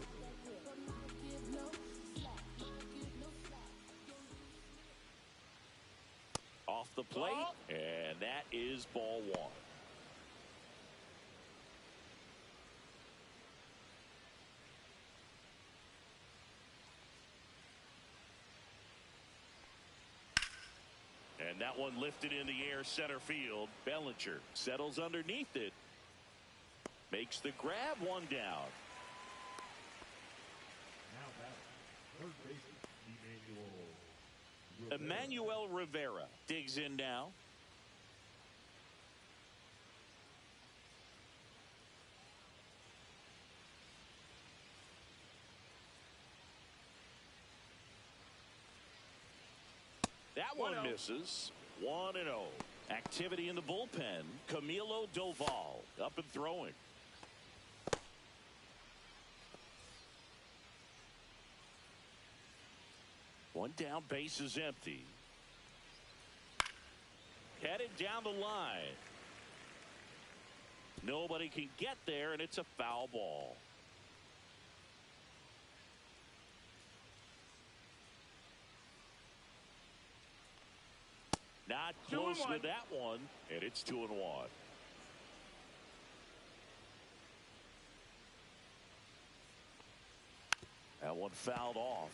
S1: Off the plate, and that is ball 1. And that one lifted in the air center field. Bellinger settles underneath it. Makes the grab, 1 down.
S3: Now batting, third baseman,
S1: Emmanuel Rivera digs in now. That one misses. 1-0. Activity in the bullpen. Camilo Doval up and throwing. One down, base is empty. Headed down the line. Nobody can get there, and it's a foul ball. Not close with that one, and it's 2-1. That one fouled off.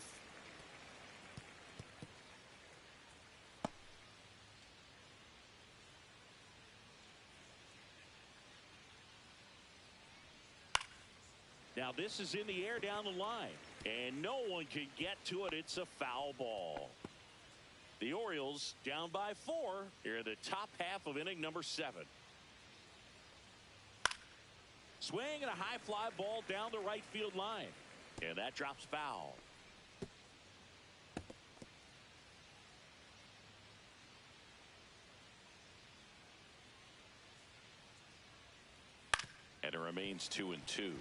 S1: Now this is in the air down the line, and no one can get to it. It's a foul ball. The Orioles down by 4 here in the top half of inning number 7. Swing and a high fly ball down the right field line. And that drops foul. And it remains 2-2.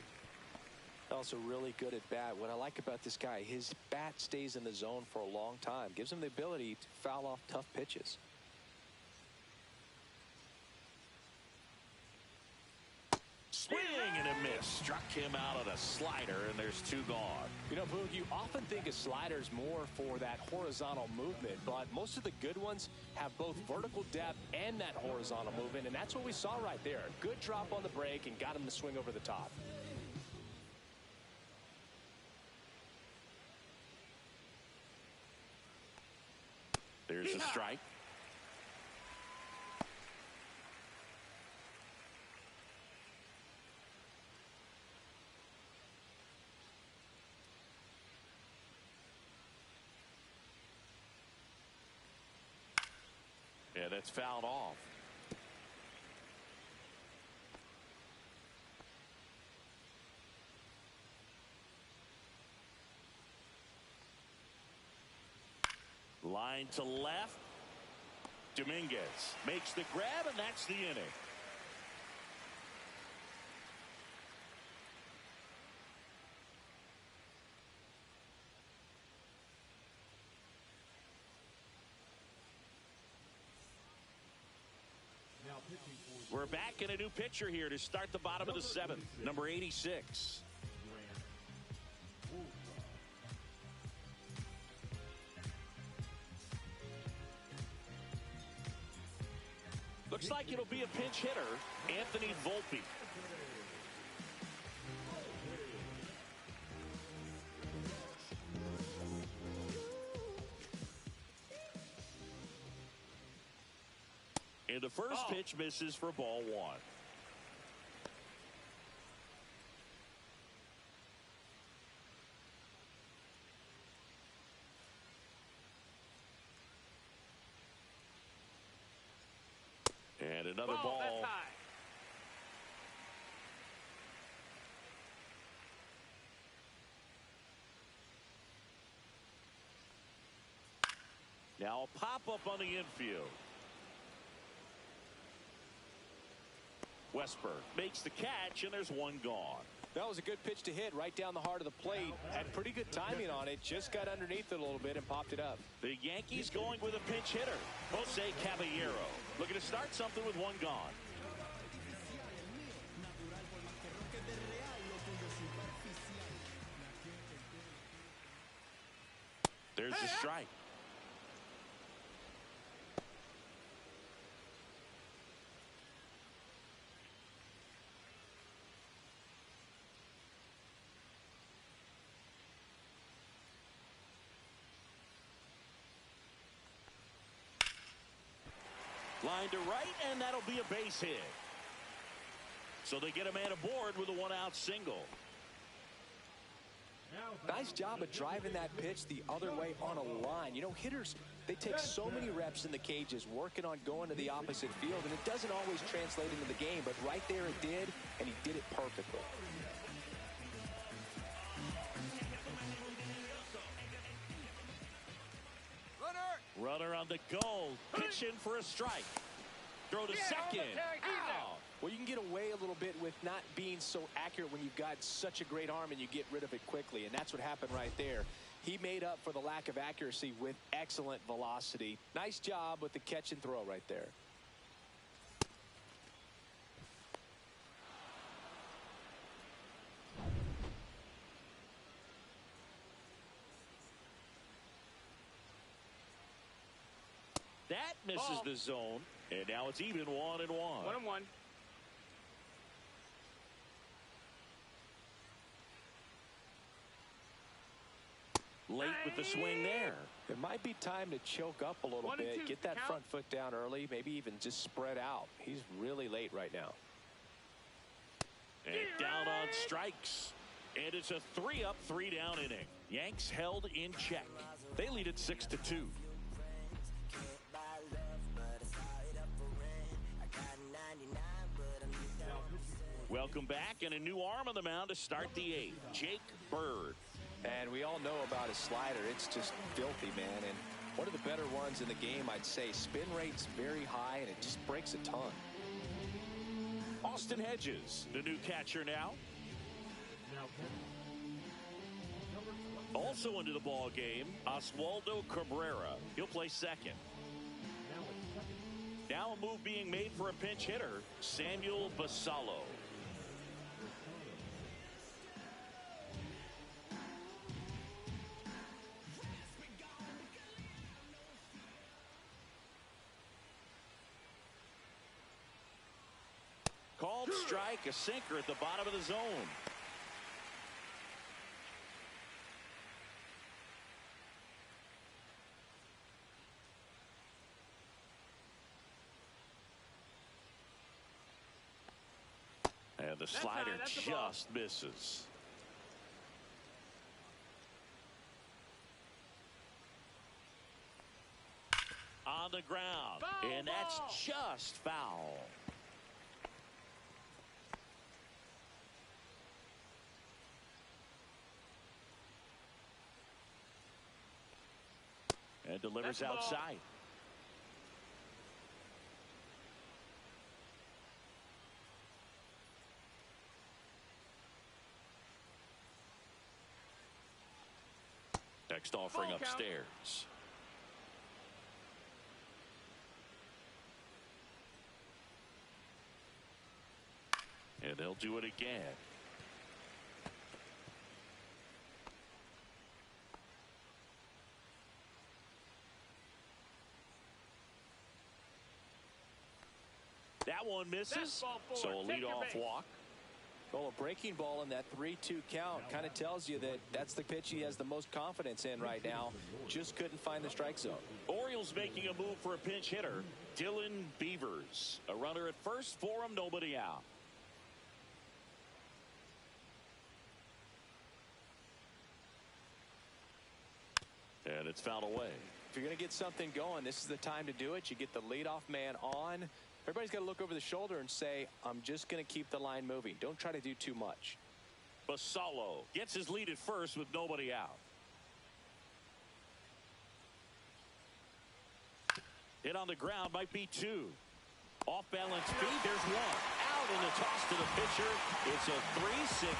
S2: Also really good at bat. What I like about this guy, his bat stays in the zone for a long time. Gives him the ability to foul off tough pitches.
S1: Swing and a miss. Struck him out on a slider, and there's 2 gone.
S2: You know, Boog, you often think of sliders more for that horizontal movement, but most of the good ones have both vertical depth and that horizontal movement, and that's what we saw right there. Good drop on the break and got him to swing over the top.
S1: There's a strike. it's fouled off. Line to left. Dominguez makes the grab, and that's the inning. We're back in a new pitcher here to start the bottom of the seventh. Number 86. Looks like it'll be a pinch hitter, Anthony Volpe. And the first pitch misses for ball one. And another ball.
S4: That's high.
S1: Now a pop-up on the infield. Westberg makes the catch, and there's one gone.
S2: That was a good pitch to hit right down the heart of the plate. Had pretty good timing on it. Just got underneath it a little bit and popped it up.
S1: The Yankees going with a pinch hitter, Jose Caballero. Looking to start something with one gone. There's the strike. Line to right, and that'll be a base hit. So they get a man aboard with a one-out single.
S2: Nice job of driving that pitch the other way on a line. You know, hitters, they take so many reps in the cages working on going to the opposite field, and it doesn't always translate into the game, but right there it did, and he did it perfectly.
S1: Runner on the go. Pitching for a strike. Throw to second. Out.
S2: Well, you can get away a little bit with not being so accurate when you've got such a great arm and you get rid of it quickly, and that's what happened right there. He made up for the lack of accuracy with excellent velocity. Nice job with the catch and throw right there.
S1: That misses the zone, and now it's even 1-1.
S4: 1-1.
S1: Late with the swing there.
S2: It might be time to choke up a little bit, get that front foot down early, maybe even just spread out. He's really late right now.
S1: And down on strikes. And it's a 3-up, 3-down inning. Yanks held in check. They lead it 6-2. Welcome back, and a new arm on the mound to start the eighth. Jake Bird.
S2: And we all know about his slider. It's just filthy, man. And one of the better ones in the game, I'd say. Spin rate's very high, and it just breaks a ton.
S1: Austin Hedges, the new catcher now. Also into the ball game, Oswaldo Cabrera. He'll play second. Now a move being made for a pinch hitter, Samuel Basallo. Called strike, a sinker at the bottom of the zone. And the slider just misses. On on the ground.
S3: Foul
S1: And that's
S3: ball.
S1: just foul. And delivers
S3: That's the ball.
S1: outside. Next offering
S3: Ball count.
S1: upstairs. And they'll do it again. That one misses.
S3: That's ball four.
S1: So a
S3: Take your
S1: leadoff
S3: base.
S1: walk.
S2: Well, a breaking ball in that 3-2 count kind of tells you that that's the pitch he has the most confidence in right now. Just couldn't find the strike zone.
S1: Orioles making a move for a pinch hitter. Dylan Beavers. A runner at first for him, nobody out. And it's fouled away.
S2: If you're going to get something going, this is the time to do it. You get the leadoff man on. Everybody's got to look over the shoulder and say, I'm just going to keep the line moving. Don't try to do too much.
S1: Basallo gets his lead at first with nobody out. Hit on the ground might be two. Off balance feed, there's one. Out in the toss to the pitcher. It's a 3-6-1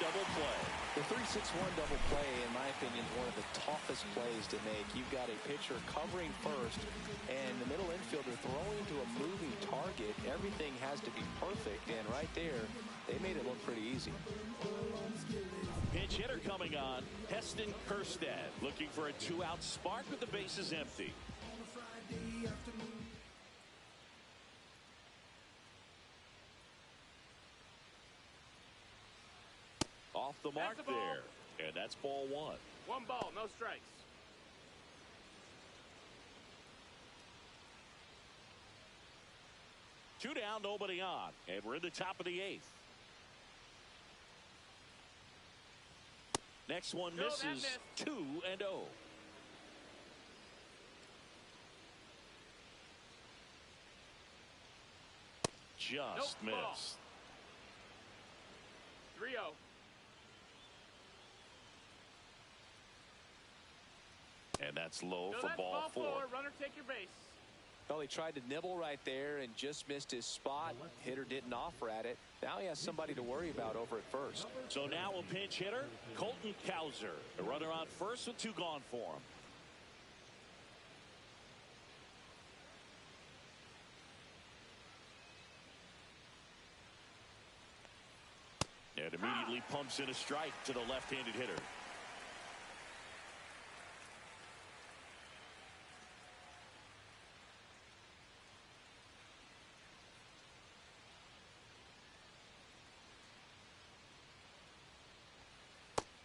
S1: double play.
S2: The 3-6-1 double play, in my opinion, is one of the toughest plays to make. You've got a pitcher covering first, and the middle infielder throwing to a moving target. Everything has to be perfect, and right there, they made it look pretty easy.
S1: Pinch hitter coming on. Heston Kjerstad looking for a two-out spark with the bases empty. Off the mark
S3: That's the ball.
S1: there. And that's ball one.
S3: One ball, no strikes.
S1: Two down, nobody on. And we're in the top of the eighth. Next one
S3: No, that
S1: misses.
S3: missed.
S1: 2-0. Just
S3: Nope, ball.
S1: missed.
S3: 3-0.
S1: And that's low
S3: So
S1: for
S3: that's
S1: ball four.
S3: Runner, take your base.
S2: Well, he tried to nibble right there and just missed his spot. Hitter didn't offer at it. Now he has somebody to worry about over at first.
S1: So now a pinch hitter, Colton Cowser. A runner on first with two gone for him. And immediately pumps in a strike to the left-handed hitter.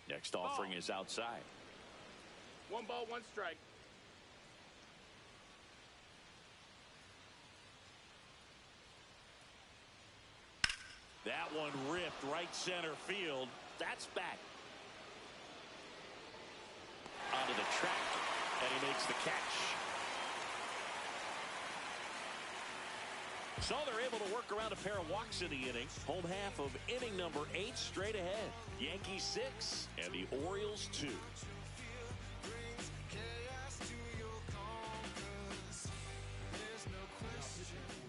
S1: Next offering is outside.
S3: One ball, one strike.
S1: That one ripped right center field. That's back onto the track, and he makes the catch. So they're able to work around a pair of walks in the inning. Home half of inning number 8 straight ahead. Yankees 6 and the Orioles 2.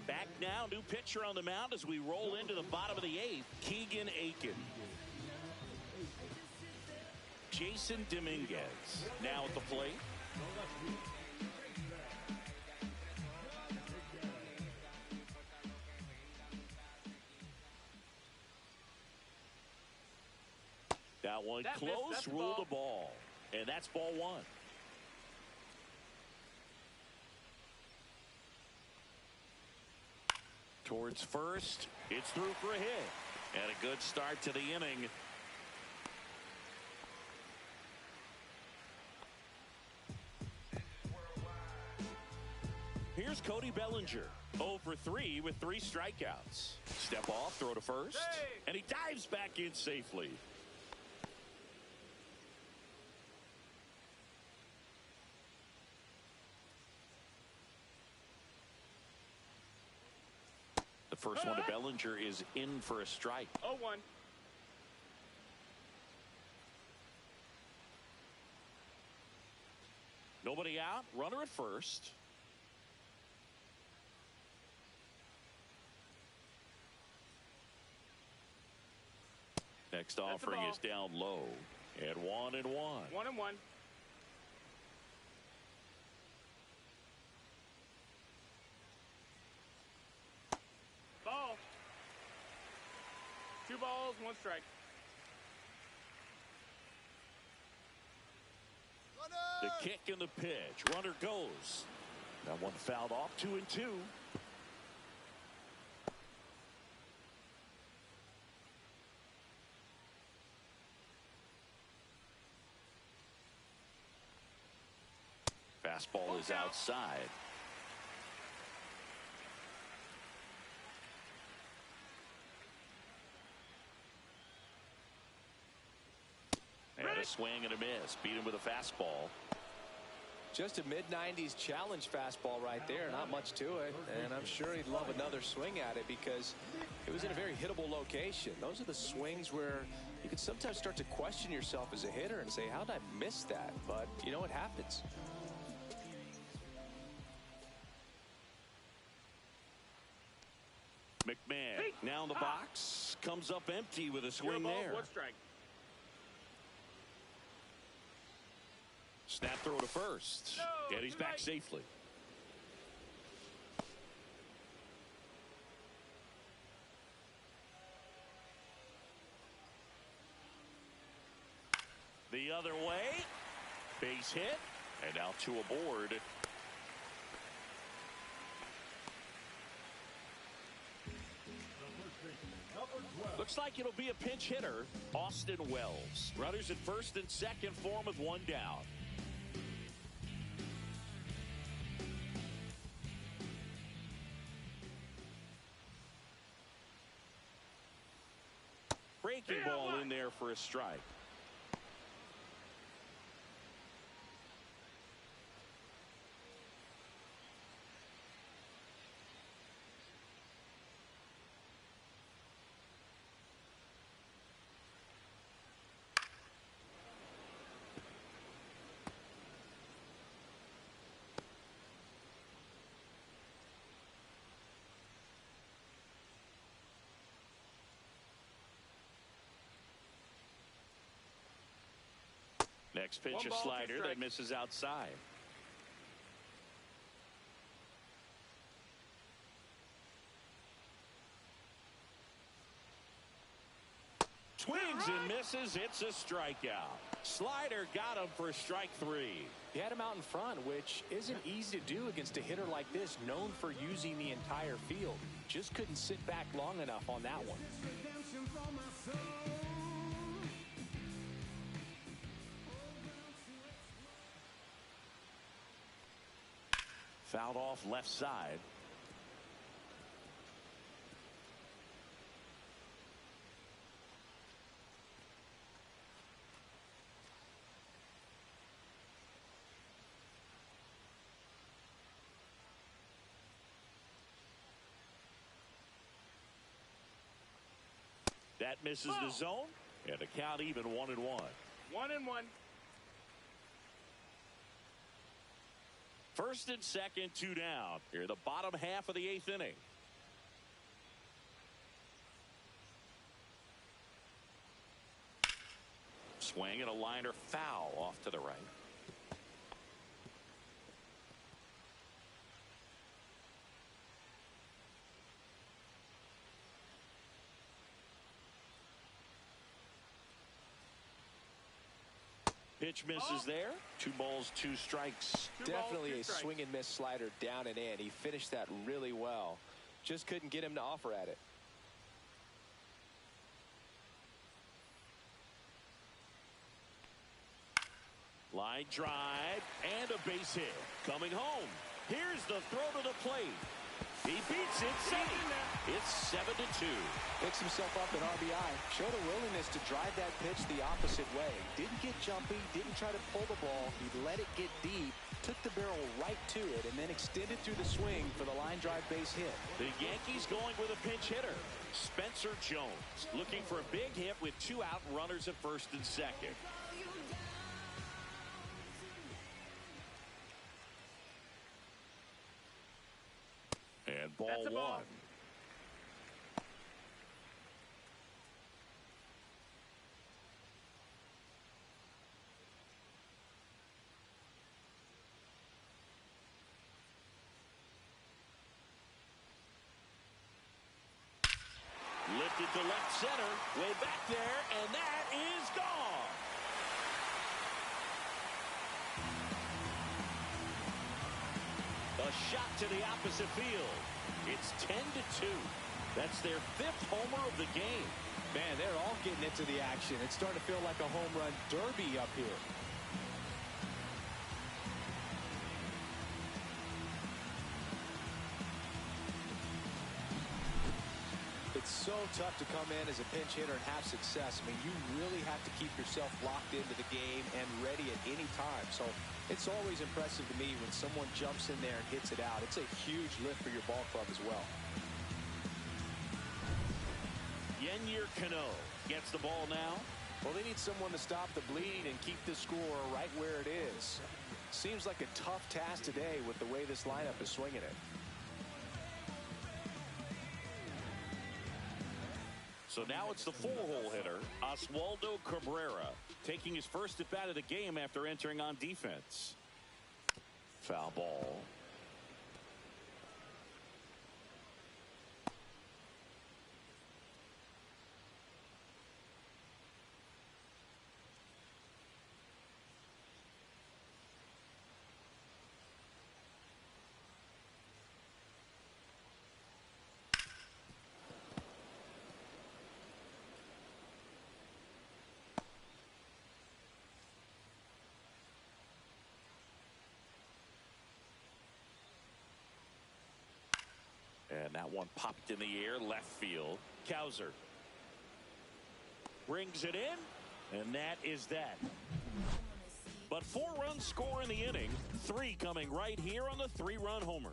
S1: Back now, new pitcher on the mound as we roll into the bottom of the 8th. Keegan Aiken. Jason Dominguez now at the plate. That one
S3: That missed.
S1: close,
S3: That's the
S1: ruled
S3: ball.
S1: the ball. And that's ball one. Towards first. It's through for a hit. And a good start to the inning. Here's Cody Bellinger. 0 for 3 with 3 strikeouts. Step off, throw to first.
S3: Hey!
S1: And he dives back in safely. first one to Bellinger is in for a strike.
S3: 0-1.
S1: Nobody out. Runner at first. Next offering is down low. And 1-1.
S3: 1-1. Ball. 2 balls, 1 strike.
S1: The kick and the pitch. Runner goes. That one fouled off. 2-2. Fastball is outside. And a swing and a miss. Beat him with a fastball.
S2: Just a mid-90s challenge fastball right there. Not much to it. And I'm sure he'd love another swing at it because it was in a very hittable location. Those are the swings where you can sometimes start to question yourself as a hitter and say, how did I miss that? But, you know, it happens.
S1: McMahon now in the box. Comes up empty with a swing there.
S3: 1 strike.
S1: Snap throw to first.
S3: No,
S1: and he's back safely. The other way. Base hit. And now 2 aboard. Looks like it'll be a pinch hitter. Austin Wells. Runners at first and second for him with 1 down. Breaking ball in there for a strike. Next pitch, a slider that misses outside. Swings and misses. It's a strikeout. Slider got him for strike 3.
S2: He had him out in front, which isn't easy to do against a hitter like this, known for using the entire field. Just couldn't sit back long enough on that one.
S1: Fouled off left side. That misses the zone, and the count even 1-1.
S3: 1-1.
S1: First and second, 2 down. Here the bottom half of the 8th inning. Swing and a liner foul off to the right. Pitch misses there. 2 balls, 2 strikes.
S2: Definitely a swing and miss slider down and in. He finished that really well. Just couldn't get him to offer at it.
S1: Line drive and a base hit. Coming home. Here's the throw to the plate. He beats it safe. It's 7-2.
S2: Picks himself up an RBI. Showed a willingness to drive that pitch the opposite way. Didn't get jumpy. Didn't try to pull the ball. He let it get deep took the barrel right to it and then extended through the swing for the line drive base hit.
S1: The Yankees going with a pinch hitter. Spencer Jones looking for a big hit with 2 out, runners at first and second. And ball
S3: That's a ball.
S1: 1. Lifted to left center, way back there, and that is gone. A shot to the opposite field. It's 10-2. That's their 5th homer of the game.
S2: Man, they're all getting into the action. It's starting to feel like a home run derby up here. It's so tough to come in as a pinch hitter and have success. I mean, you really have to keep yourself locked into the game and ready at any time. So it's always impressive to me when someone jumps in there and hits it out. It's a huge lift for your ball club as well.
S1: Yennier Cano gets the ball now.
S2: Well, they need someone to stop the bleed and keep the score right where it is. Seems like a tough task today with the way this lineup is swinging it.
S1: So now it's the 4-hole hitter, Oswaldo Cabrera, taking his first at bat of the game after entering on defense. Foul ball. And that one popped in the air, left field. Cowser brings it in, and that is that. But 4 runs score in the inning, 3 coming right here on the 3-run homer.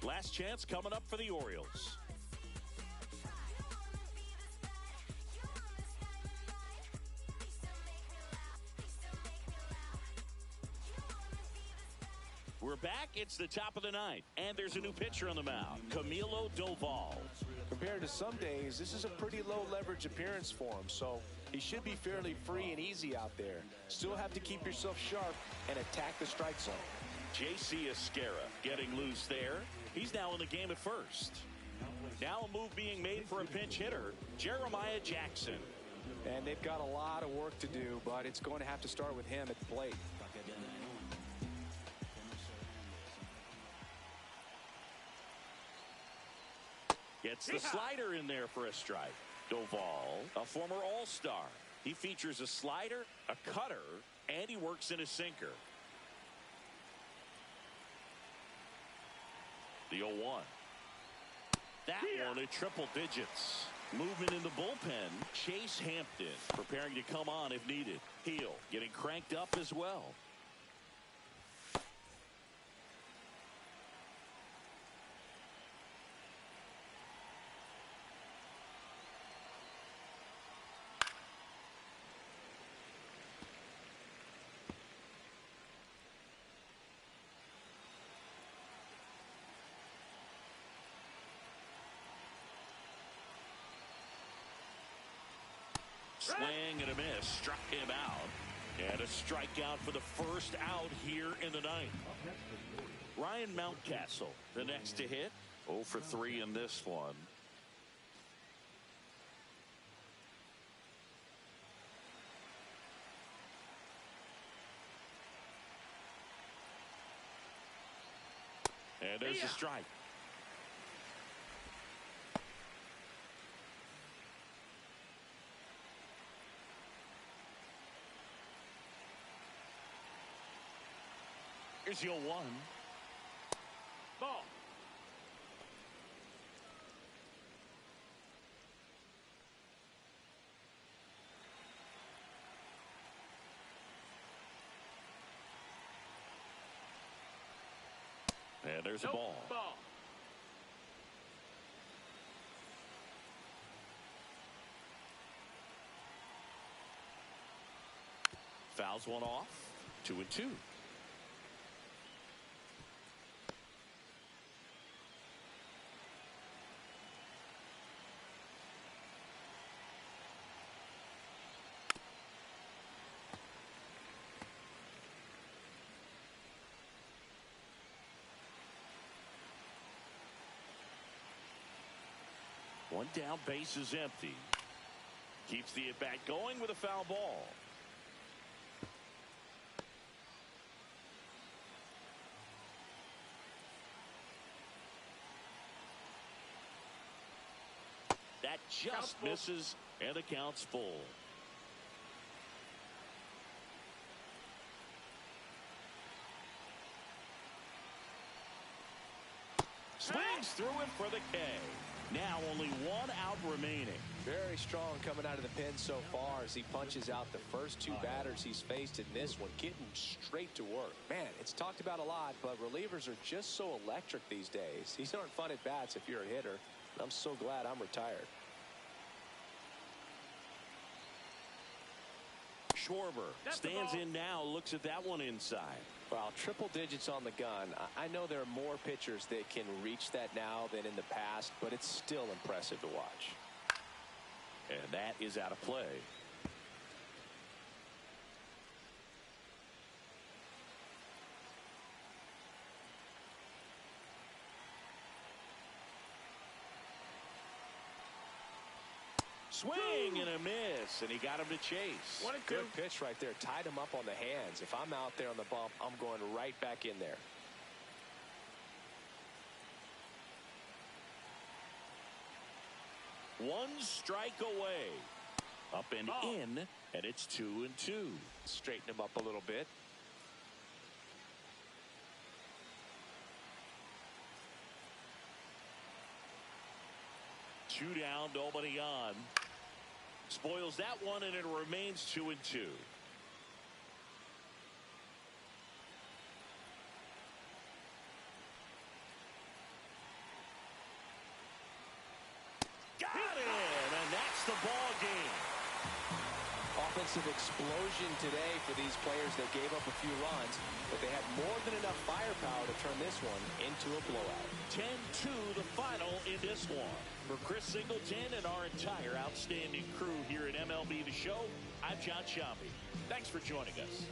S1: Last chance coming up for the Orioles. We're back. It's the top of the 9th, and there's a new pitcher on the mound, Camilo Doval.
S2: Compared to some days, this is a pretty low leverage appearance for him, so he should be fairly free and easy out there. Still have to keep yourself sharp and attack the strike zone.
S1: J.C. Esquera getting loose there. He's now in the game at first. Now a move being made for a pinch hitter, Jeremiah Jackson.
S2: And they've got a lot of work to do, but it's going to have to start with him at the plate.
S1: Gets the slider in there for a strike. Doval, a former All-Star. He features a slider, a cutter, and he works in a sinker. The 0-1. That one at triple digits. Movement in the bullpen. Chase Hampton preparing to come on if needed. Heel getting cranked up as well. Swing and a miss, struck him out, and a strikeout for the first out here in the 9th. Ryan Mountcastle, the next to hit, 0 for 3 in this one. And there's the strike. Here's your 1. Ball. And there's a
S3: Nope.
S1: ball.
S3: Ball.
S1: Fouls one off. 2-2. One down, base is empty. Keeps the at-bat going with a foul ball. That just misses, and the count's full. Swings through it for the K. Now only one out remaining.
S2: Very strong coming out of the pen so far as he punches out the first two batters he's faced in this one, getting straight to work. Man, it's talked about a lot, but relievers are just so electric these days. These aren't fun at bats if you're a hitter. I'm so glad I'm retired.
S1: Schwarber stands in now, looks at that one inside.
S2: Well, triple digits on the gun. I know there are more pitchers that can reach that now than in the past, but it's still impressive to watch.
S1: And that is out of play. Swing and a miss, and he got him to chase.
S3: What a
S2: Good pitch right there. Tied him up on the hands. If I'm out there on the bump, I'm going right back in there.
S1: One strike away. Up and in, and it's 2-2.
S2: Straighten him up a little bit.
S1: Two down, nobody on. Spoils that one, and it remains 2-2. Got it, and that's the ball game.
S2: Offensive explosion today for these players. They gave up a few runs, but they had more than enough firepower to turn this one into a blowout.
S1: 10-2 the final in this one. For Chris Singleton and our entire outstanding crew here at MLB The Show, I'm John Sciambi. Thanks for joining us.